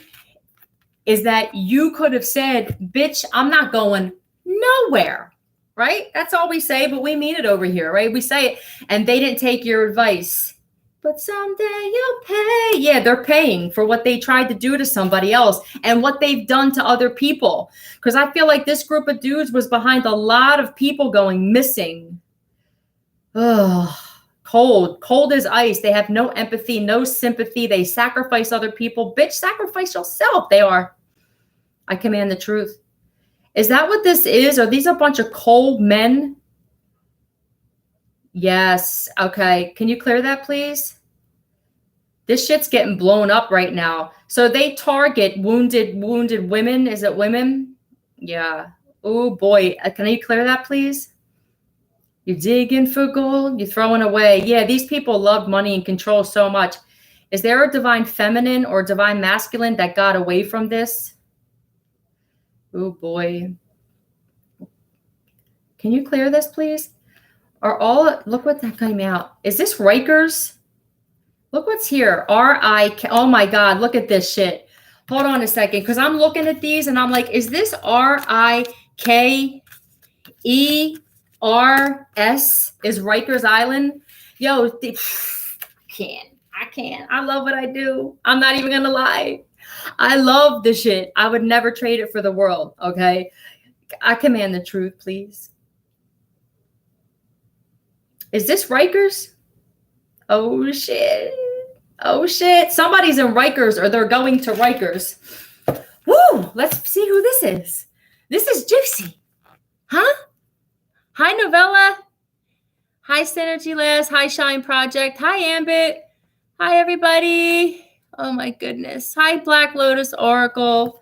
is that you could have said, bitch, I'm not going nowhere. Right? That's all we say, but we mean it over here, right? We say it, and they didn't take your advice. But someday you'll pay. Yeah, they're paying for what they tried to do to somebody else and what they've done to other people. Because I feel like this group of dudes was behind a lot of people going missing. Ugh. Cold as ice. They have no empathy, no sympathy. They sacrifice other people. Bitch, sacrifice yourself. They are. I command the truth. Is that what this is? Are these a bunch of cold men? Yes. Okay. Can you clear that, please? This shit's getting blown up right now. So they target wounded women. Is it women? Yeah. Oh, boy. Can you clear that, please? You're digging for gold. You're throwing away. Yeah, these people love money and control so much. Is there a divine feminine or divine masculine that got away from this? Oh, boy. Can you clear this, please? Look what that came out. Is this Rikers? Look what's here. R-I-K. Oh, my God. Look at this shit. Hold on a second, because I'm looking at these, and I'm like, is this R-I-K-E-R-S? Is Rikers Island? Yo, I can't. I love what I do. I'm not even going to lie. I love the shit. I would never trade it for the world, okay? I command the truth, please. Is this Rikers? Oh, shit. Oh, shit. Somebody's in Rikers, or they're going to Rikers. Woo! Let's see who this is. This is juicy. Huh? Hi, Novella. Hi, Synergy Last. Hi, Shine Project. Hi, Ambit. Hi, everybody. Oh, my goodness. Hi, Black Lotus Oracle.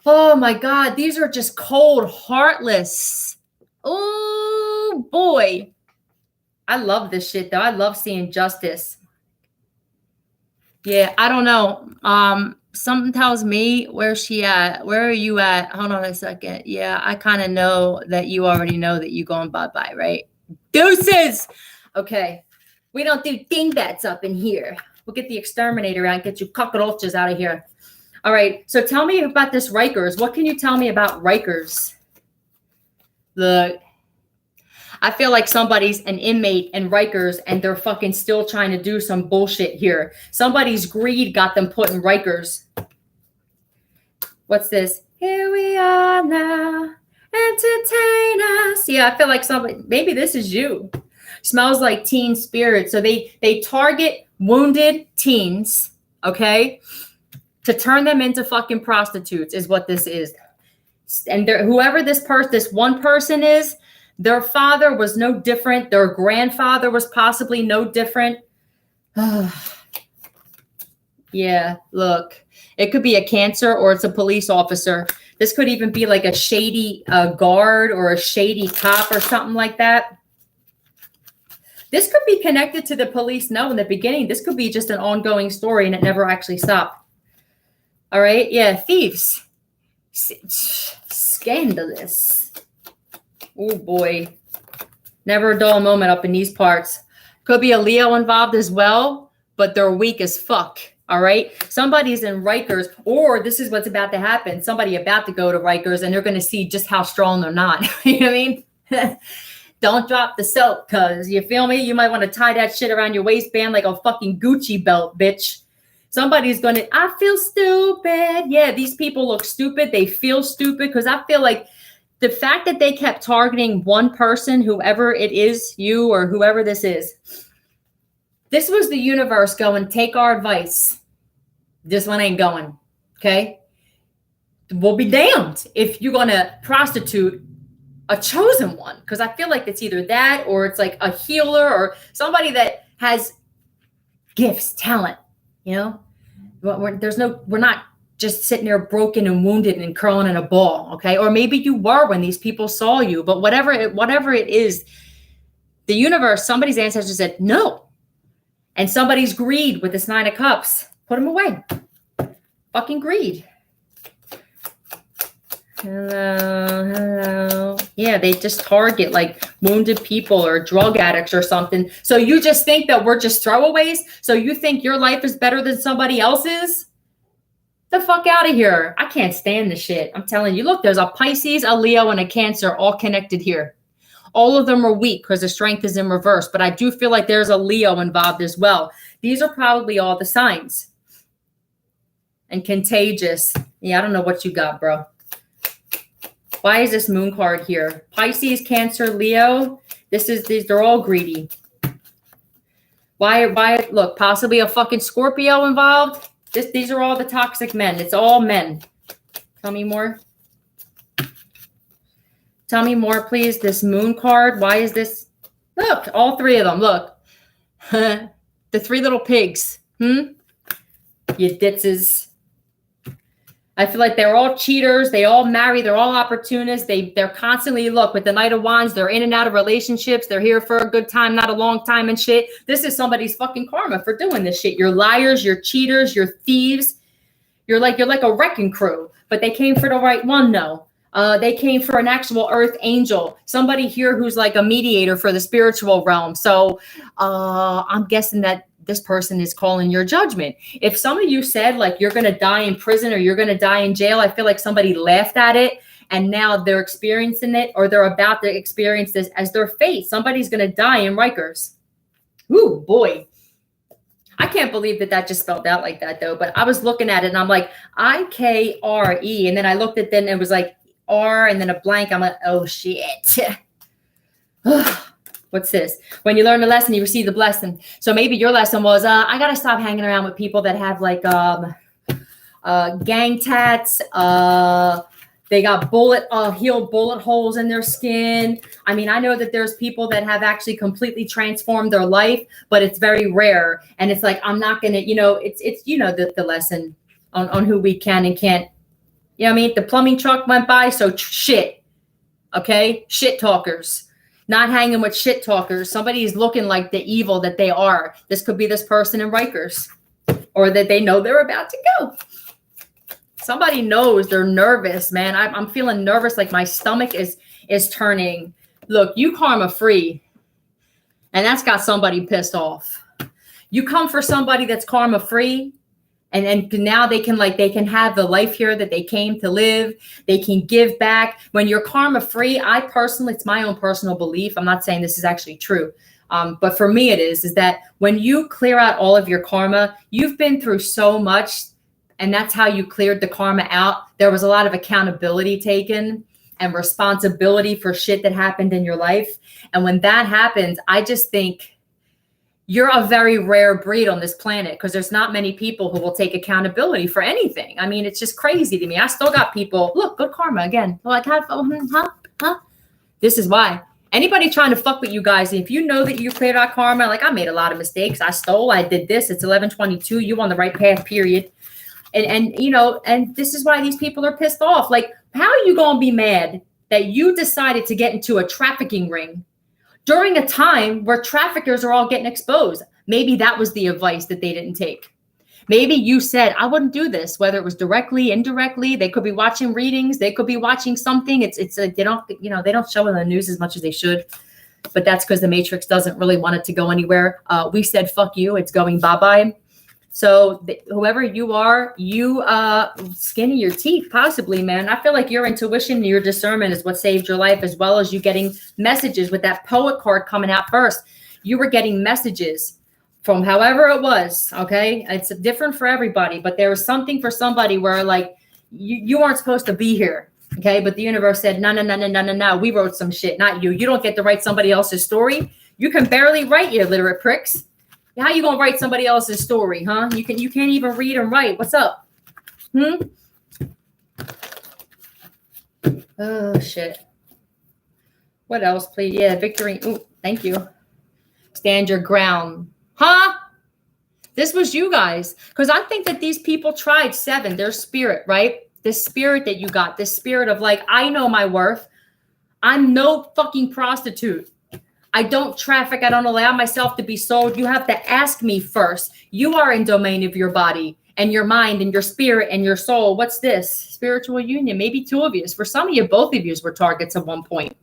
Oh, my God. These are just cold, heartless. Oh, boy. I love this shit, though. I love seeing justice. Yeah, I don't know. Something tells me, where's she at? Where are you at? Hold on a second. Yeah, I kind of know that you already know that you going bye-bye, right? Deuces! Okay. We don't do dingbats up in here. We'll get the exterminator out and get you cockroaches out of here. All right. So tell me about this Rikers. What can you tell me about Rikers? Look. I feel like somebody's an inmate in Rikers and they're fucking still trying to do some bullshit here. Somebody's greed got them put in Rikers. What's this? Here we are now. Entertain us. Yeah, I feel like somebody, maybe this is you. Smells like teen spirit. So they target wounded teens, okay, to turn them into fucking prostitutes is what this is. And whoever this one person is, Their father was no different. Their grandfather was possibly no different. Yeah, look, it could be a Cancer or it's a police officer. This could even be like a shady guard or a shady cop or something like that. This could be connected to the police. No, in the beginning, this could be just an ongoing story and it never actually stopped. All right. Yeah. Thieves. Scandalous. Oh boy. Never a dull moment up in these parts. Could be a Leo involved as well, but they're weak as fuck. All right. Somebody's in Rikers, or this is what's about to happen. Somebody about to go to Rikers and they're going to see just how strong they're not. You know what I mean? Don't drop the soap, cuz you feel me? You might want to tie that shit around your waistband like a fucking Gucci belt, bitch. Somebody's going to, I feel stupid. Yeah, these people look stupid. They feel stupid because I feel like the fact that they kept targeting one person, whoever it is, you or whoever this is, this was the universe going, take our advice. This one ain't going, okay? We'll be damned if you're going to prostitute a chosen one, because I feel like it's either that or it's like a healer or somebody that has gifts, talent, you know? We're not just sitting there broken and wounded and curling in a ball, okay? Or maybe you were when these people saw you, but whatever it is, the universe, somebody's ancestors said no. And somebody's greed with this 9 of Cups. Put them away. Fucking greed. Hello. Yeah, they just target like wounded people or drug addicts or something. So you just think that we're just throwaways? So you think your life is better than somebody else's? The fuck out of here. I can't stand this shit. I'm telling you, look, there's a Pisces, a Leo, and a Cancer all connected here. All of them are weak because the strength is in reverse, but I do feel like there's a Leo involved as well. These are probably all the signs. And contagious. Yeah, I don't know what you got, bro. Why is this moon card here? Pisces, Cancer, Leo. They're all greedy. Why, look, possibly a fucking Scorpio involved. These are all the toxic men. It's all men. Tell me more. Tell me more, please. This moon card. Why is this? Look, all 3 of them. Look. The 3 little pigs. You ditzes. I feel like they're all cheaters. They all marry. They're all opportunists. They're constantly, look, with the Knight of Wands, they're in and out of relationships. They're here for a good time, not a long time and shit. This is somebody's fucking karma for doing this shit. You're liars. You're cheaters. You're thieves. You're like a wrecking crew. But they came for the right one, no. They came for an actual earth angel, somebody here who's like a mediator for the spiritual realm. So I'm guessing that this person is calling your judgment. If some of you said like you're going to die in prison or you're going to die in jail, I feel like somebody laughed at it and now they're experiencing it or they're about to experience this as their fate. Somebody's going to die in Rikers. Ooh, boy. I can't believe that just spelled out like that though. But I was looking at it and I'm like, I-K-R-E. And then I looked at then it was like R and then a blank. I'm like, oh shit. What's this? When you learn the lesson, you receive the blessing. So maybe your lesson was, I got to stop hanging around with people that have like gang tats. They got healed bullet holes in their skin. I mean, I know that there's people that have actually completely transformed their life, but it's very rare. And it's like, I'm not going to, it's the lesson on who we can and can't. You know what I mean? The plumbing truck went by, so shit. Okay? Shit talkers. Not hanging with shit talkers. Somebody's looking like the evil that they are. This could be this person in Rikers. Or that they know they're about to go. Somebody knows they're nervous, man. I'm feeling nervous, like my stomach is turning. Look, you karma free. And that's got somebody pissed off. You come for somebody that's karma free. And now they can have the life here that they came to live. They can give back. When you're karma free, it's my own personal belief. I'm not saying this is actually true. But for me, is that when you clear out all of your karma, you've been through so much and that's how you cleared the karma out. There was a lot of accountability taken and responsibility for shit that happened in your life. And when that happens, I just think you're a very rare breed on this planet because there's not many people who will take accountability for anything. I mean, it's just crazy to me. I still got people, look, good karma again. They're like, huh? This is why. Anybody trying to fuck with you guys, if you know that you created our karma, like I made a lot of mistakes. I stole, I did this. It's 11:22. You on the right path, period. And you know, and this is why these people are pissed off. Like, how are you going to be mad that you decided to get into a trafficking ring during a time where traffickers are all getting exposed? Maybe that was the advice that they didn't take. Maybe you said, I wouldn't do this, whether it was directly, indirectly. They could be watching readings. They could be watching something. It's like they don't, you know, they don't show it on the news as much as they should. But that's because the Matrix doesn't really want it to go anywhere. We said, fuck you. It's going bye-bye. So whoever you are, you skinning your teeth, possibly, man. I feel like your intuition, your discernment is what saved your life, as well as you getting messages with that poet card coming out first. You were getting messages from however it was, okay? It's different for everybody, but there was something for somebody where, like, you weren't supposed to be here, okay? But the universe said, no. We wrote some shit, not you. You don't get to write somebody else's story. You can barely write, you illiterate pricks. How you gonna write somebody else's story, huh? You can't even read and write. What's up? Oh shit. What else, please? Yeah, victory. Oh, thank you. Stand your ground. Huh? This was you guys. Because I think that these people tried 7, their spirit, right? This spirit that you got, this spirit of like, I know my worth. I'm no fucking prostitute. I don't traffic. I don't allow myself to be sold. You have to ask me first. You are in domain of your body and your mind and your spirit and your soul. What's this? Spiritual union. Maybe 2 of you. For some of you, both of you were targets at one point.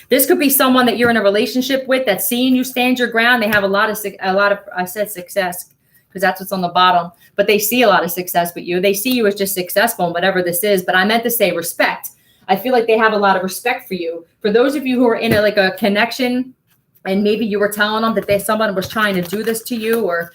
This could be someone that you're in a relationship with that's seeing you stand your ground. They have a lot of, I said success because that's what's on the bottom, but they see a lot of success with you. They see you as just successful in whatever this is, but I meant to say respect. I feel like they have a lot of respect for you. For those of you who are in a connection and maybe you were telling them that someone was trying to do this to you, or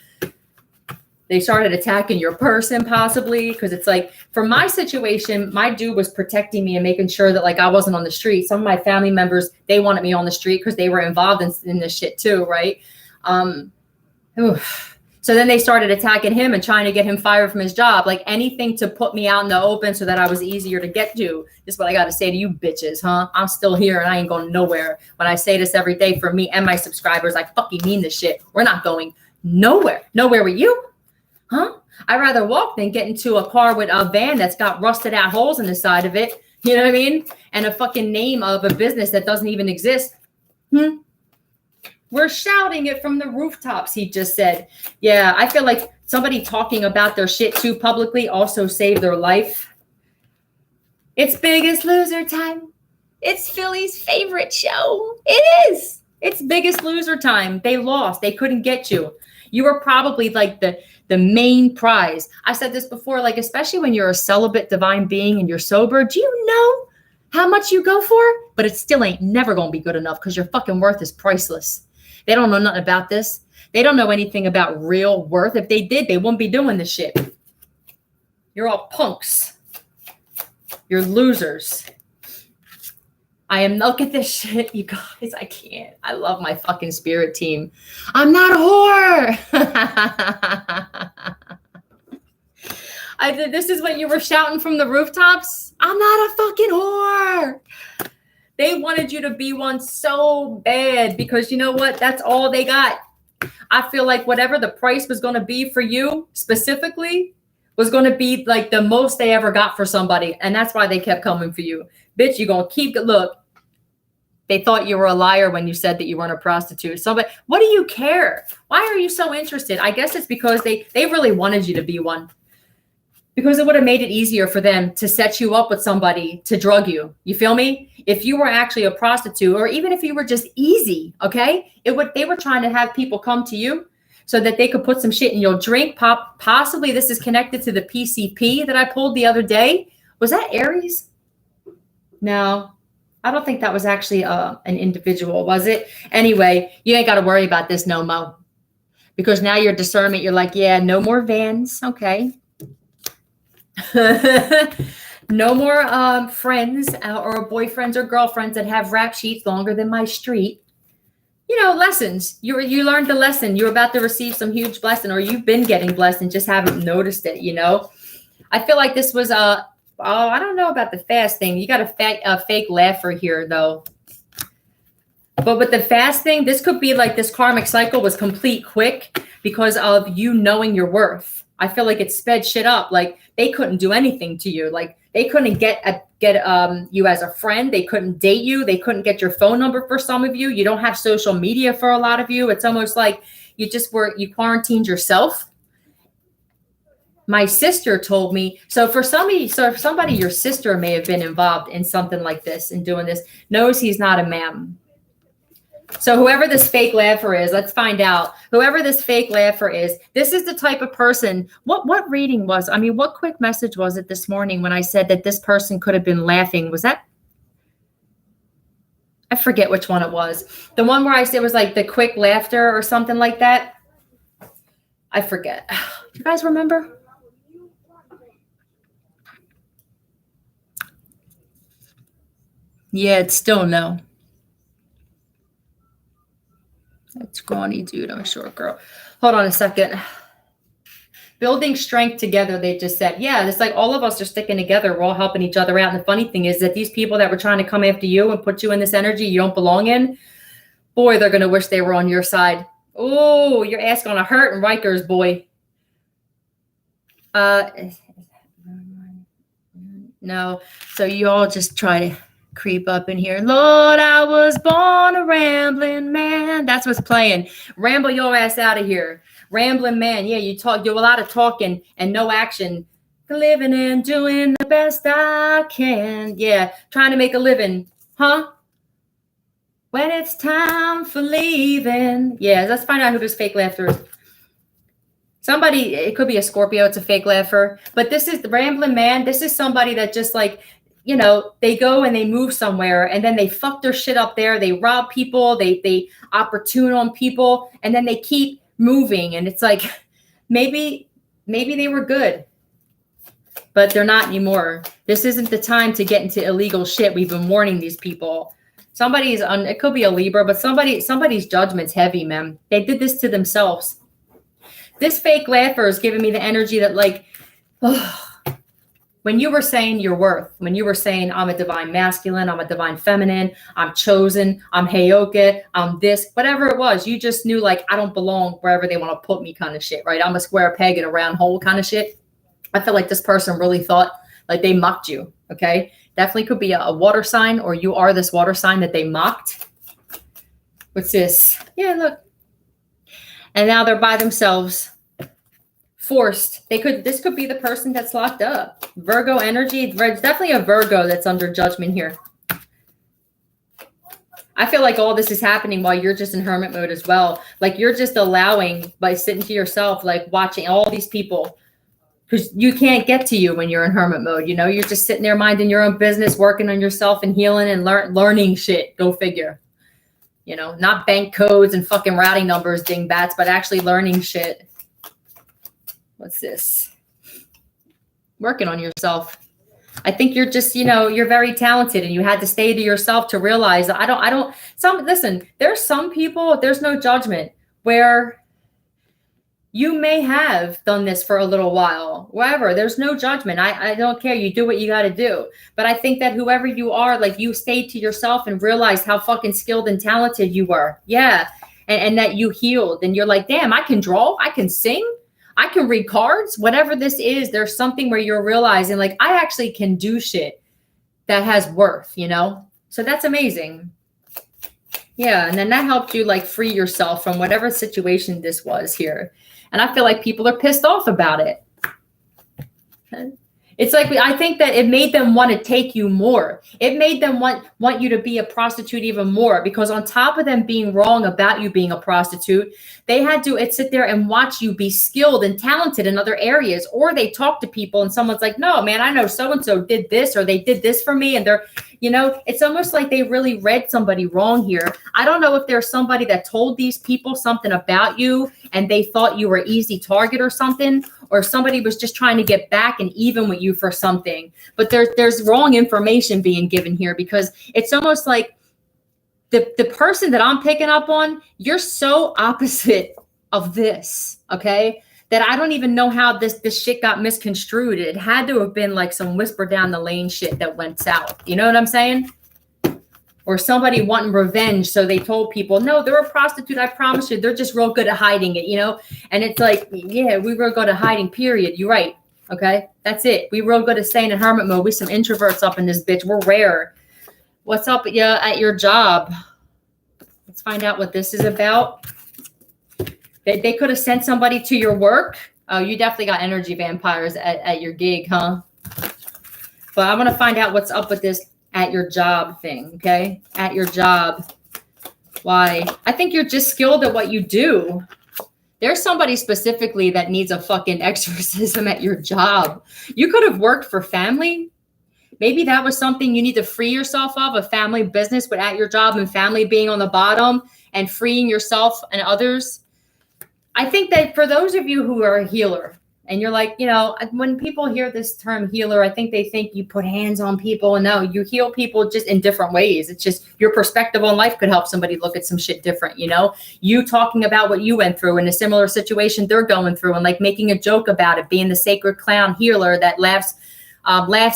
they started attacking your person possibly, because it's like, for my situation, my dude was protecting me and making sure that like I wasn't on the street. Some of my family members, they wanted me on the street because they were involved in this shit too, right? So then they started attacking him and trying to get him fired from his job, like anything to put me out in the open so that I was easier to get to. This is what I got to say to you bitches, huh? I'm still here and I ain't going nowhere. When I say this every day for me and my subscribers, I fucking mean this shit. We're not going nowhere. Nowhere with you, huh? I'd rather walk than get into a car with a van that's got rusted out holes in the side of it. You know what I mean? And a fucking name of a business that doesn't even exist. We're shouting it from the rooftops, he just said. Yeah, I feel like somebody talking about their shit too publicly also saved their life. It's Biggest Loser time. It's Philly's favorite show. It is. It's Biggest Loser time. They lost. They couldn't get you. You were probably like the main prize. I said this before, like, especially when you're a celibate divine being and you're sober, do you know how much you go for? But it still ain't never going to be good enough because your fucking worth is priceless. They don't know nothing about this. They don't know anything about real worth. If they did, they wouldn't be doing this shit. You're all punks. You're losers. I am, look at this shit, you guys. I can't. I love my fucking spirit team. I'm not a whore. This is what you were shouting from the rooftops? I'm not a fucking whore. They wanted you to be one so bad because you know what? That's all they got. I feel like whatever the price was going to be for you specifically was going to be like the most they ever got for somebody. And that's why they kept coming for you. Bitch, you're going to keep, look, they thought you were a liar when you said that you weren't a prostitute. So, but what do you care? Why are you so interested? I guess it's because they really wanted you to be one. Because it would have made it easier for them to set you up with somebody to drug you. You feel me? If you were actually a prostitute, or even if you were just easy, okay? They were trying to have people come to you so that they could put some shit in your drink. Possibly this is connected to the PCP that I pulled the other day. Was that Aries? No, I don't think that was actually an individual, was it? Anyway, you ain't got to worry about this no more. Because now your discernment, you're like, yeah, no more vans, okay? No more friends or boyfriends or girlfriends that have rap sheets longer than my street. You know, lessons. You learned the lesson. You're about to receive some huge blessing, or you've been getting blessed and just haven't noticed it, you know? I feel like this was I don't know about the fast thing. You got a fake laugher here, though. But with the fast thing, this could be like this karmic cycle was complete quick because of you knowing your worth. I feel like it sped shit up. Like they couldn't do anything to you. Like they couldn't get you as a friend. They couldn't date you. They couldn't get your phone number for some of you. You don't have social media for a lot of you. It's almost like you quarantined yourself. My sister told me, so if somebody, your sister may have been involved in something like this and doing this, knows he's not a man. So whoever this fake laugher is, let's find out. Whoever this fake laugher is, this is the type of person. What reading was? I mean, what quick message was it this morning when I said that this person could have been laughing? Was that? I forget which one it was. The one where I said it was like the quick laughter or something like that. I forget. You guys remember? Yeah, it's still no. That scrawny dude, I'm a short girl. Hold on a second. Building strength together, they just said. Yeah, it's like all of us are sticking together. We're all helping each other out. And the funny thing is that these people that were trying to come after you and put you in this energy you don't belong in, boy, they're going to wish they were on your side. Oh, your ass going to hurt in Rikers, boy. No, so you all just try to creep up in here. Lord, I was born a rambling man. That's what's playing. Ramble your ass out of here. Rambling man. Yeah, you do a lot of talking and no action. Living and doing the best I can. Yeah, trying to make a living. Huh? When it's time for leaving. Yeah, let's find out who this fake laugher is. Somebody, it could be a Scorpio. It's a fake laugher. But this is the rambling man. This is somebody that just like, you know, they go and they move somewhere and then they fuck their shit up there. They rob people. They opportune on people and then they keep moving. And it's like, maybe they were good, but they're not anymore. This isn't the time to get into illegal shit. We've been warning these people. It could be a Libra, but somebody's judgment's heavy, man. They did this to themselves. This fake laugher is giving me the energy that like, when you were saying your worth, when you were saying I'm a divine masculine, I'm a divine feminine, I'm chosen, I'm Heyoke, I'm this, whatever it was, you just knew like I don't belong wherever they want to put me kind of shit, right? I'm a square peg in a round hole kind of shit. I feel like this person really thought like they mocked you, okay? Definitely could be a water sign or you are this water sign that they mocked. What's this? Yeah, look. And now they're by themselves. Forced. This could be the person that's locked up. Virgo energy. It's definitely a Virgo that's under judgment here. I feel like all this is happening while you're just in hermit mode as well. Like you're just allowing by sitting to yourself, like watching all these people because you can't get to you when you're in hermit mode. You know, you're just sitting there minding your own business, working on yourself and healing and learning shit. Go figure. You know, not bank codes and fucking routing numbers, dingbats, but actually learning shit. What's this? Working on yourself. I think you're just, you know, you're very talented and you had to stay to yourself to realize that listen, there's some people, there's no judgment where you may have done this for a little while, wherever, there's no judgment. I don't care. You do what you got to do. But I think that whoever you are, like you stayed to yourself and realized how fucking skilled and talented you were. Yeah. And that you healed and you're like, damn, I can draw. I can sing. I can read cards, whatever this is, there's something where you're realizing like, I actually can do shit that has worth, you know? So that's amazing. Yeah. And then that helped you like free yourself from whatever situation this was here. And I feel like people are pissed off about it. It's like, I think that it made them want to take you more. It made them want you to be a prostitute even more because on top of them being wrong about you being a prostitute, they had to sit there and watch you be skilled and talented in other areas. Or they talk to people and someone's like, no, man, I know so-and-so did this or they did this for me. And they're, you know, it's almost like they really read somebody wrong here. I don't know if there's somebody that told these people something about you and they thought you were easy target or something, or somebody was just trying to get back and even with you for something. But there's wrong information being given here because it's almost like the person that I'm picking up on, you're so opposite of this, okay? That I don't even know how this shit got misconstrued. It had to have been like some whisper down the lane shit that went south. You know what I'm saying? or somebody wanting revenge. So they told people, no, they're a prostitute. I promise you, they're just real good at hiding it, you know? And it's like, yeah, we real good at hiding, period. You're right. Okay. That's it. We real good at staying in hermit mode. We some introverts up in this bitch. We're rare. What's up at your job? Let's find out what this is about. They could have sent somebody to your work. Oh, you definitely got energy vampires at your gig, huh? But I want to find out what's up with this at your job thing, okay? At your job. Why? I think you're just skilled at what you do. There's somebody specifically that needs a fucking exorcism at your job. You could have worked for family. Maybe that was something you need to free yourself of, a family business, but at your job and family being on the bottom and freeing yourself and others. I think that for those of you who are a healer and you're like, you know, when people hear this term healer, I think they think you put hands on people. And no, you heal people just in different ways. It's just your perspective on life could help somebody look at some shit different. You know, you talking about what you went through in a similar situation they're going through and like making a joke about it, being the sacred clown healer that laughs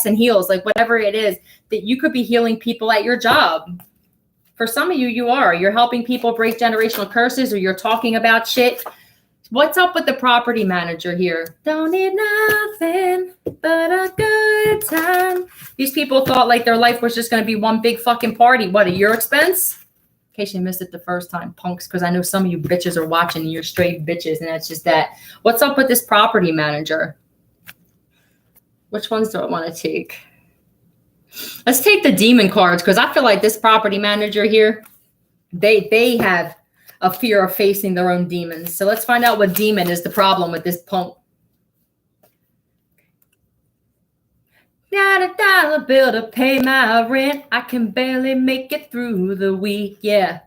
and heals, like whatever it is that you could be healing people at your job. For some of you, you're helping people break generational curses, or you're talking about shit. What's up with the property manager here? Don't need nothing but a good time. These people thought like their life was just going to be one big fucking party. What, at your expense? In case you missed it the first time, punks, because I know some of you bitches are watching and you're straight bitches, and that's just that. What's up with this property manager? Which ones do I want to take? Let's take the demon cards, because I feel like this property manager here, they have a fear of facing their own demons. So let's find out what demon is the problem with this punk. Got a dollar bill to pay my rent. I can barely make it through the week. Yeah.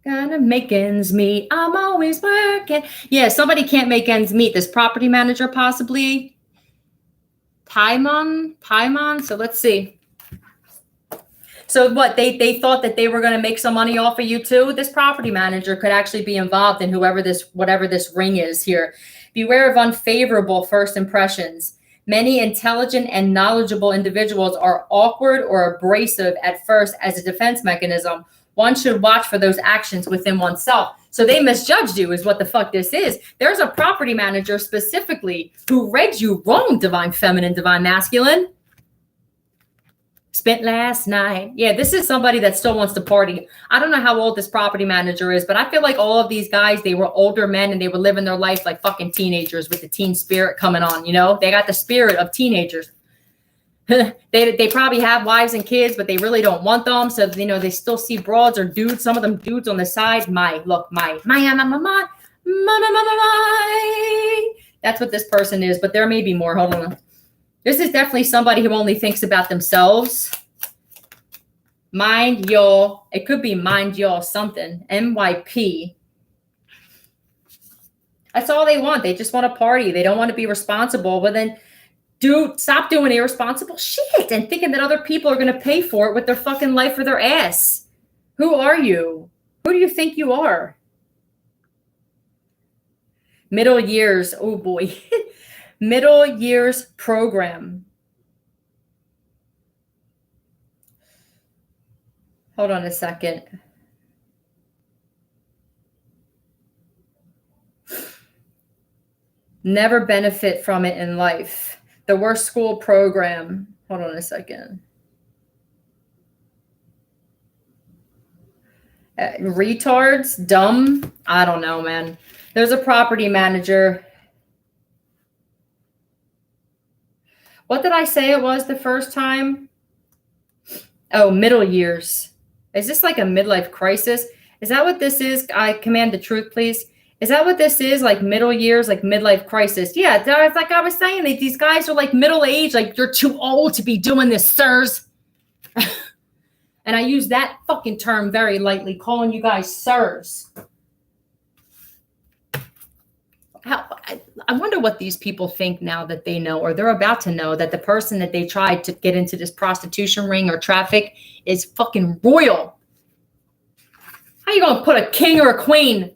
Gotta make ends meet. I'm always working. Yeah, somebody can't make ends meet. This property manager possibly. Paimon. So let's see. So what, they thought that they were going to make some money off of you too? This property manager could actually be involved in whatever this ring is here. Beware of unfavorable first impressions. Many intelligent and knowledgeable individuals are awkward or abrasive at first as a defense mechanism. One should watch for those actions within oneself. So they misjudged you is what the fuck this is. There's a property manager specifically who read you wrong, divine feminine, divine masculine. Spent last night. Yeah, this is somebody that still wants to party. I don't know how old this property manager is, but I feel like all of these guys, they were older men and they were living their life like fucking teenagers with the teen spirit coming on, you know? They got the spirit of teenagers. They probably have wives and kids, but they really don't want them. So, you know, they still see broads or dudes, some of them dudes on the side. That's what this person is, but there may be more. Hold on. This is definitely somebody who only thinks about themselves. Mind your, it could be mind your something. MYP. That's all they want. They just want to party. They don't want to be responsible. But then, dude, stop doing irresponsible shit and thinking that other people are going to pay for it with their fucking life or their ass. Who are you? Who do you think you are? Middle years. Oh, boy. Middle years program. Hold on a second. Never benefit from it in life. The worst school program. Hold on a second. Retards? Dumb? I don't know, man. There's a property manager. What did I say it was the first time? Oh, middle years. Is this like a midlife crisis? Is that what this is? I command the truth, please. Is that what this is? Like middle years, like midlife crisis? Yeah, like I was saying, these guys are like middle age, like you're too old to be doing this, sirs. And I use that fucking term very lightly, calling you guys sirs. I wonder what these people think now that they know, or they're about to know, that the person that they tried to get into this prostitution ring or traffic is fucking royal. How you gonna put a king or a queen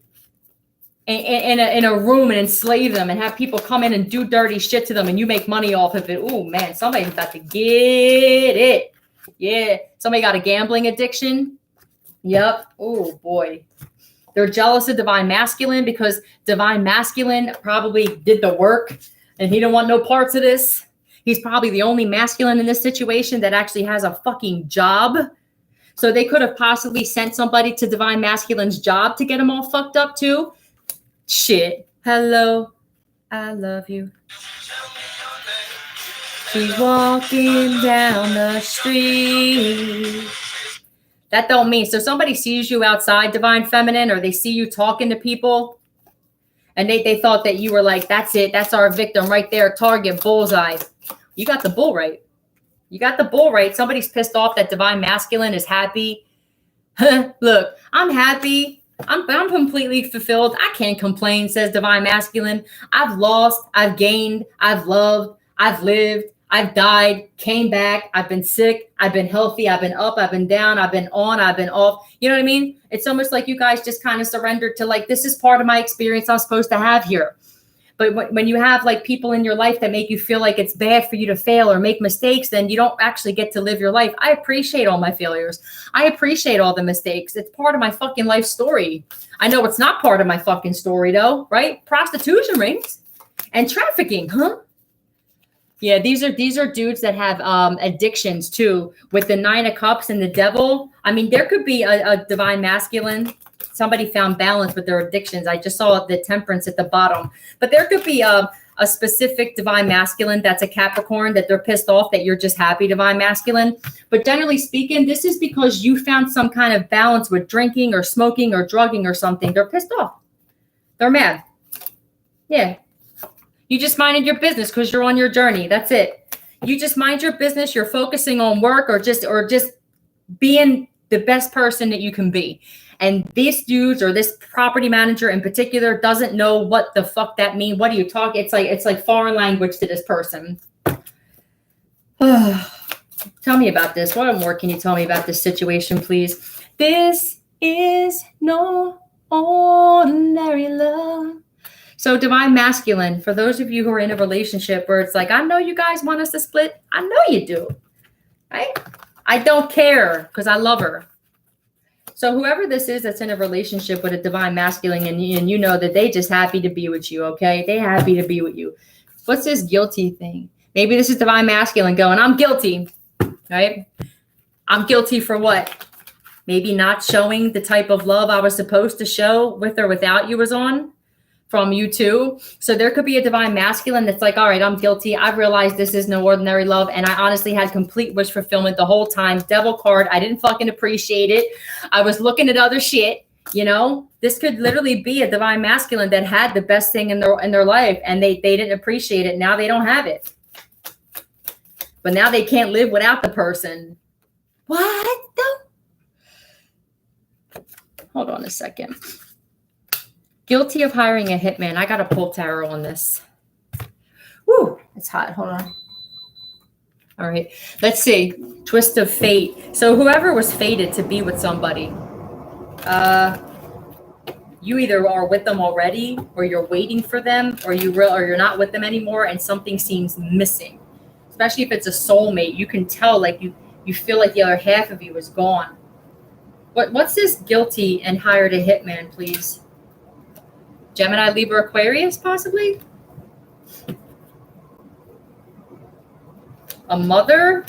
in a room and enslave them and have people come in and do dirty shit to them and you make money off of it. Oh man, somebody's about to get it. Yeah. Somebody got a gambling addiction. Yep. Oh boy. They're jealous of divine masculine because divine masculine probably did the work and he don't want no parts of this. He's probably the only masculine in this situation that actually has a fucking job. So they could have possibly sent somebody to divine masculine's job to get him all fucked up too. Shit. Hello. I love you. She's walking down the street. That don't mean, so somebody sees you outside, divine feminine, or they see you talking to people and they thought that you were like, that's it. That's our victim right there. Target, bullseye. You got the bull right. You got the bull right. Somebody's pissed off that divine masculine is happy. Look, I'm happy. I'm completely fulfilled. I can't complain, says divine masculine. I've lost, I've gained, I've loved, I've lived, I've died, came back. I've been sick. I've been healthy. I've been up. I've been down. I've been on. I've been off. You know what I mean? It's almost like you guys just kind of surrendered to like, this is part of my experience I'm supposed to have here. But when you have like people in your life that make you feel like it's bad for you to fail or make mistakes, then you don't actually get to live your life. I appreciate all my failures. I appreciate all the mistakes. It's part of my fucking life story. I know it's not part of my fucking story though, right? Prostitution rings and trafficking, huh? Yeah, these are dudes that have addictions too, with the 9 of Cups and the Devil. I mean, there could be a divine masculine. Somebody found balance with their addictions. I just saw the Temperance at the bottom. But there could be a specific divine masculine that's a Capricorn that they're pissed off that you're just happy divine masculine. But generally speaking, this is because you found some kind of balance with drinking or smoking or drugging or something. They're pissed off. They're mad. Yeah. You just minded your business because you're on your journey. That's it. You just mind your business. You're focusing on work or just being the best person that you can be. And these dudes or this property manager in particular doesn't know what the fuck that means. What are you talking? It's like foreign language to this person. Tell me about this. What more can you tell me about this situation, please? This is no ordinary love. So divine masculine, for those of you who are in a relationship where it's like, I know you guys want us to split. I know you do. Right? I don't care because I love her. So whoever this is that's in a relationship with a divine masculine and you know that they just happy to be with you, okay? They happy to be with you. What's this guilty thing? Maybe this is divine masculine going, I'm guilty, right? I'm guilty for what? Maybe not showing the type of love I was supposed to show with or without you was on from you too. So there could be a divine masculine that's like, all right, I'm guilty. I've realized this is no ordinary love. And I honestly had complete wish fulfillment the whole time. Devil card. I didn't fucking appreciate it. I was looking at other shit. You know, this could literally be a divine masculine that had the best thing in their life and they didn't appreciate it. Now they don't have it. But now they can't live without the person. What the? Hold on a second. Guilty of hiring a hitman. I got to pull tarot on this. Woo, it's hot. Hold on. All right. Let's see. Twist of fate. So whoever was fated to be with somebody, you either are with them already or you're waiting for them or you're not with them anymore and something seems missing. Especially if it's a soulmate, you can tell like you feel like the other half of you is gone. What's this guilty and hired a hitman, please? Gemini, Libra, Aquarius, possibly? A mother?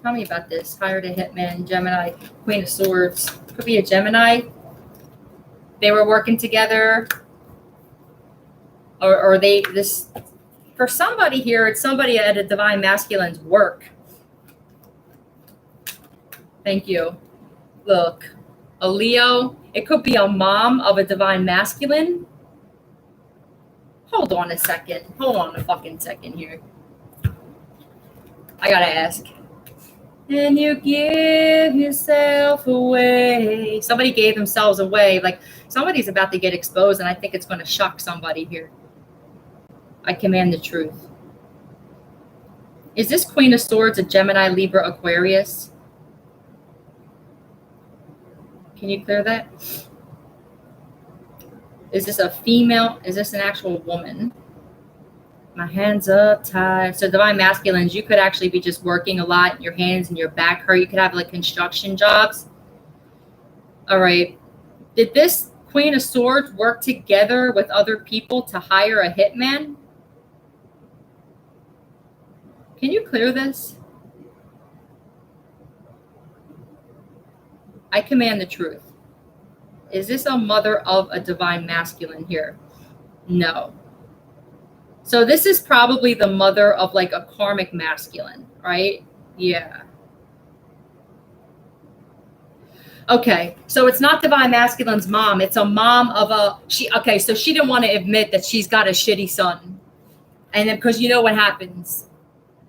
Tell me about this. Hired a hitman, Gemini, Queen of Swords. Could be a Gemini. They were working together. Or for somebody here, it's somebody at a divine masculine's work. Thank you. Look, a Leo. It could be a mom of a divine masculine. Hold on a second. Hold on a fucking second here. I gotta ask. And you give yourself away. Somebody gave themselves away. Like somebody's about to get exposed and I think it's going to shock somebody here. I command the truth. Is this Queen of Swords a Gemini, Libra, Aquarius? Can you clear that? Is this a female? Is this an actual woman? My hands up tied. So divine masculines, you could actually be just working a lot. Your hands and your back hurt. You could have like construction jobs. All right. Did this Queen of Swords work together with other people to hire a hitman? Can you clear this? I command the truth. Is this a mother of a divine masculine here? No. So this is probably the mother of like a karmic masculine, right? Yeah. Okay, so it's not divine masculine's mom. It's a mom of a okay, so she didn't want to admit that she's got a shitty son. And then because you know what happens,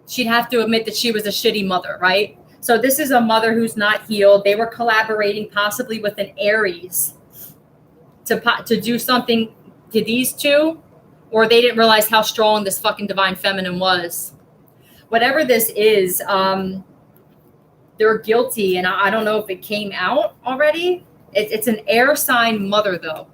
she'd have to admit that she was a shitty mother, right? So this is a mother who's not healed. They were collaborating possibly with an Aries to do something to these two, or they didn't realize how strong this fucking divine feminine was. Whatever this is, they're guilty, and I don't know if it came out already. It's an air sign mother, though,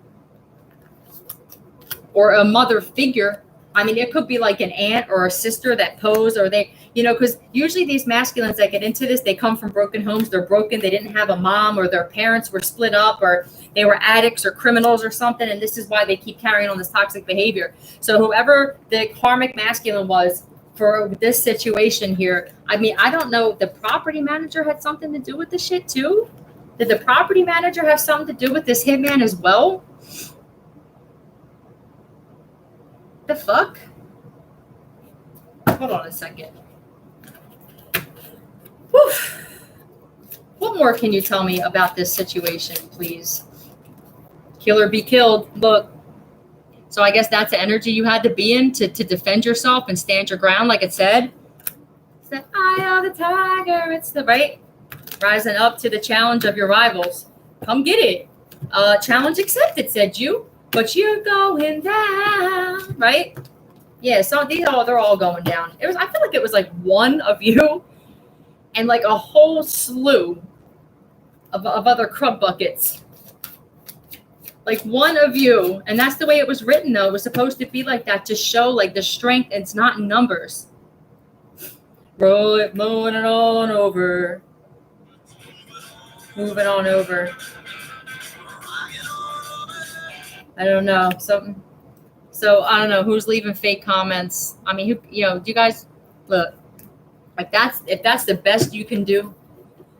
or a mother figure. I mean, it could be like an aunt or a sister that pose, or they, you know, because usually these masculines that get into this, they come from broken homes. They're broken. They didn't have a mom, or their parents were split up, or they were addicts or criminals or something. And this is why they keep carrying on this toxic behavior. So whoever the karmic masculine was for this situation here, I mean, I don't know. The property manager had something to do with the shit too. Did the property manager have something to do with this hitman as well? The fuck? Hold on a second. Whew. What more can you tell me about this situation, please? Kill or be killed. Look. So I guess that's the energy you had to be in to defend yourself and stand your ground, like it said. It's the eye of the tiger. It's the right. Rising up to the challenge of your rivals. Come get it. Challenge accepted, said you. But you're going down, right? Yeah, so they're all going down. I feel like it was like one of you and like a whole slew of other crud buckets. Like one of you, and that's the way it was written, though. It was supposed to be like that to show like the strength. It's not in numbers. Roll it, moving it on over. Moving on over. I don't know. Something. So I don't know who's leaving fake comments. I mean, do you guys look like if that's the best you can do?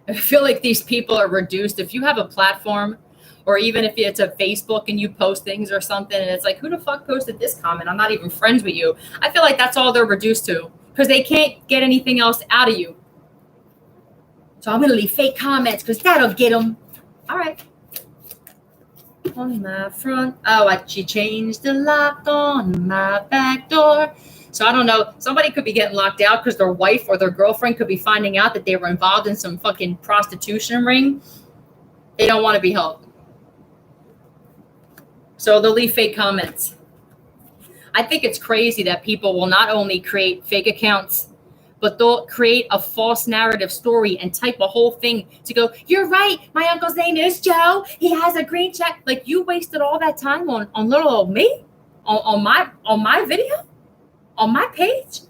I feel like these people are reduced. If you have a platform, or even if it's a Facebook and you post things or something, and it's like, who the fuck posted this comment? I'm not even friends with you. I feel like that's all they're reduced to because they can't get anything else out of you. So I'm gonna leave fake comments because that'll get them. All right. On my front, she changed the lock on my back door. So I don't know. Somebody could be getting locked out because their wife or their girlfriend could be finding out that they were involved in some fucking prostitution ring. They don't want to be helped. So they'll leave fake comments. I think it's crazy that people will not only create fake accounts, but they'll create a false narrative story and type a whole thing to go, you're right, my uncle's name is Joe. He has a green check. Like you wasted all that time on little old me, on my video, on my page,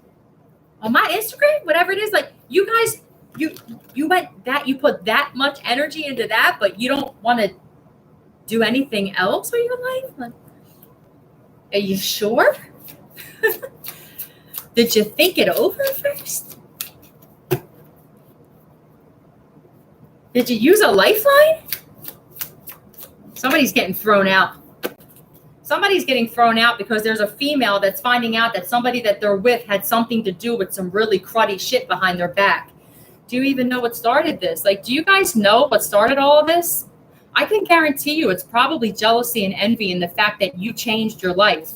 on my Instagram, whatever it is. Like you guys, you put that much energy into that, but you don't want to do anything else with your life? Like, are you sure? Did you think it over first? Did you use a lifeline? Somebody's getting thrown out. Somebody's getting thrown out because there's a female that's finding out that somebody that they're with had something to do with some really cruddy shit behind their back. Do you even know what started this? Like, do you guys know what started all of this? I can guarantee you it's probably jealousy and envy and the fact that you changed your life.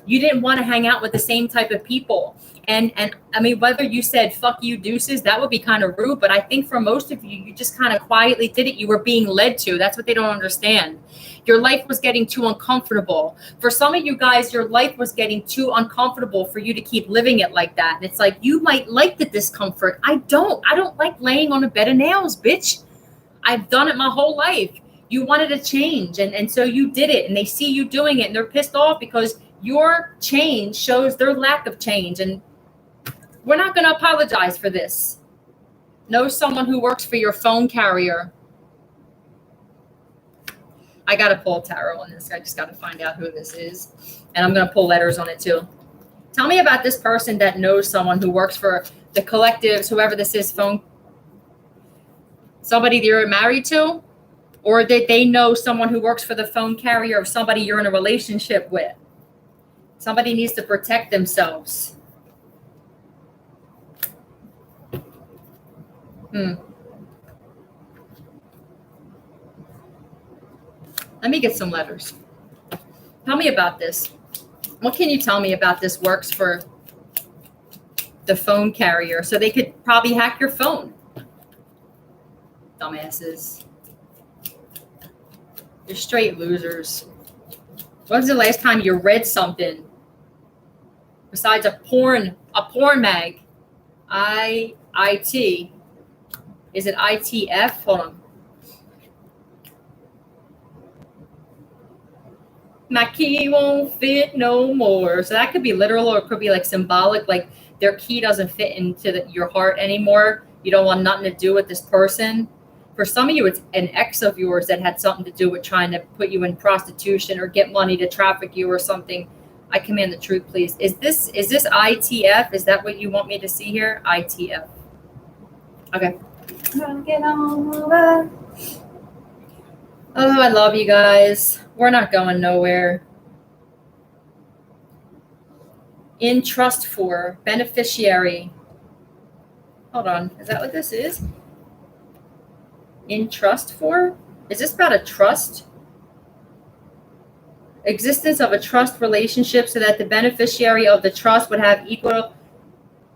You didn't want to hang out with the same type of people. And I mean, whether you said, fuck you deuces, that would be kind of rude. But I think for most of you, you just kind of quietly did it. You were being led to. That's what they don't understand. Your life was getting too uncomfortable. For some of you guys, your life was getting too uncomfortable for you to keep living it like that. And it's like, you might like the discomfort. I don't like laying on a bed of nails, bitch. I've done it my whole life. You wanted to change, and so you did it, and they see you doing it, and they're pissed off because your change shows their lack of change. And we're not going to apologize for this. Know someone who works for your phone carrier. I got to pull tarot on this. I just got to find out who this is. And I'm going to pull letters on it too. Tell me about this person that knows someone who works for the collectives, whoever this is, phone. Somebody they're married to, or that they know someone who works for the phone carrier, or somebody you're in a relationship with. Somebody needs to protect themselves. Let me get some letters. Tell me about this. What can you tell me about this works for the phone carrier? So they could probably hack your phone. Dumbasses. You're straight losers. When was the last time you read something besides a porn mag? IIT. Is it ITF? Hold on. My key won't fit no more. So that could be literal, or it could be like symbolic, like their key doesn't fit into your heart anymore. You don't want nothing to do with this person. For some of you, it's an ex of yours that had something to do with trying to put you in prostitution or get money to traffic you or something. I command the truth, please. Is this ITF? Is that what you want me to see here? ITF. Okay. Get on over. Oh, I love you guys. We're not going nowhere. In trust for, beneficiary. Hold on. Is that what this is? In trust for? Is this about a trust? Existence of a trust relationship so that the beneficiary of the trust would have equal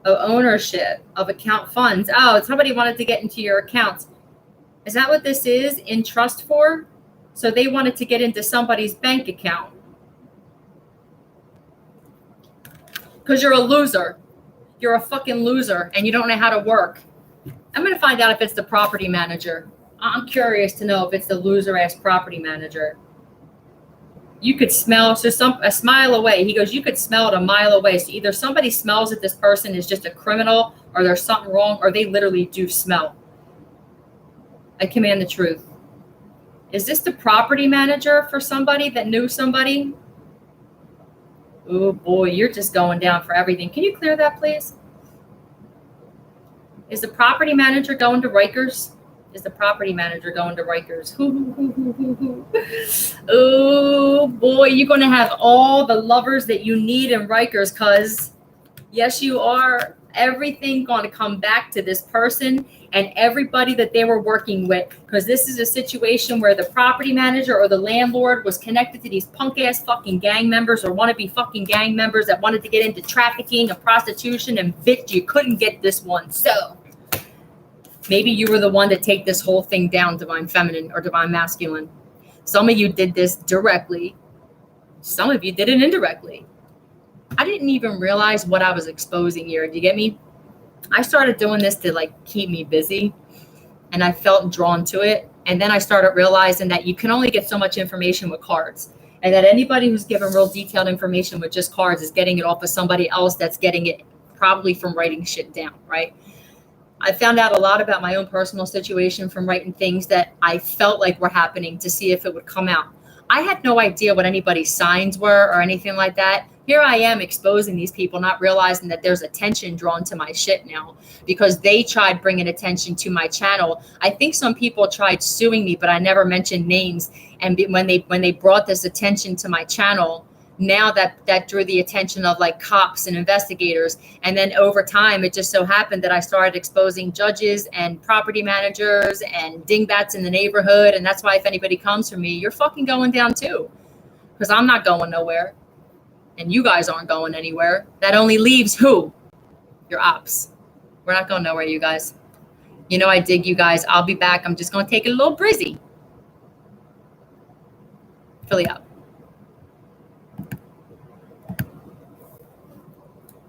ownership of account funds. Oh, somebody wanted to get into your accounts. Is that what this is? In trust for? So they wanted to get into somebody's bank account. Because you're a loser. You're a fucking loser and you don't know how to work. I'm going to find out if it's the property manager. I'm curious to know if it's the loser-ass property manager. You could smell, so a mile away. He goes, you could smell it a mile away. So either somebody smells that this person is just a criminal, or there's something wrong, or they literally do smell. I command the truth. Is this the property manager for somebody that knew somebody? Oh boy, you're just going down for everything. Can you clear that, please? Is the property manager going to Rikers? Is the property manager going to Rikers? Oh boy, you're going to have all the lovers that you need in Rikers, cuz yes, you are. Everything going to come back to this person and everybody that they were working with, because this is a situation where the property manager or the landlord was connected to these punk ass fucking gang members or wannabe fucking gang members that wanted to get into trafficking and prostitution, and bitch, you couldn't get this one. So maybe you were the one to take this whole thing down, divine feminine or divine masculine. Some of you did this directly. Some of you did it indirectly. I didn't even realize what I was exposing here. Do you get me? I started doing this to like keep me busy, and I felt drawn to it. And then I started realizing that you can only get so much information with cards, and that anybody who's given real detailed information with just cards is getting it off of somebody else that's getting it probably from writing shit down, right? I found out a lot about my own personal situation from writing things that I felt like were happening to see if it would come out. I had no idea what anybody's signs were or anything like that. Here I am exposing these people, not realizing that there's attention drawn to my shit now because they tried bringing attention to my channel. I think some people tried suing me, but I never mentioned names. And when they brought this attention to my channel, now that drew the attention of like cops and investigators. And then over time, it just so happened that I started exposing judges and property managers and dingbats in the neighborhood. And that's why if anybody comes for me, you're fucking going down too, because I'm not going nowhere. And you guys aren't going anywhere. That only leaves who? Your ops. We're not going nowhere, you guys. You know I dig you guys. I'll be back. I'm just going to take it a little brizzy. Philly out.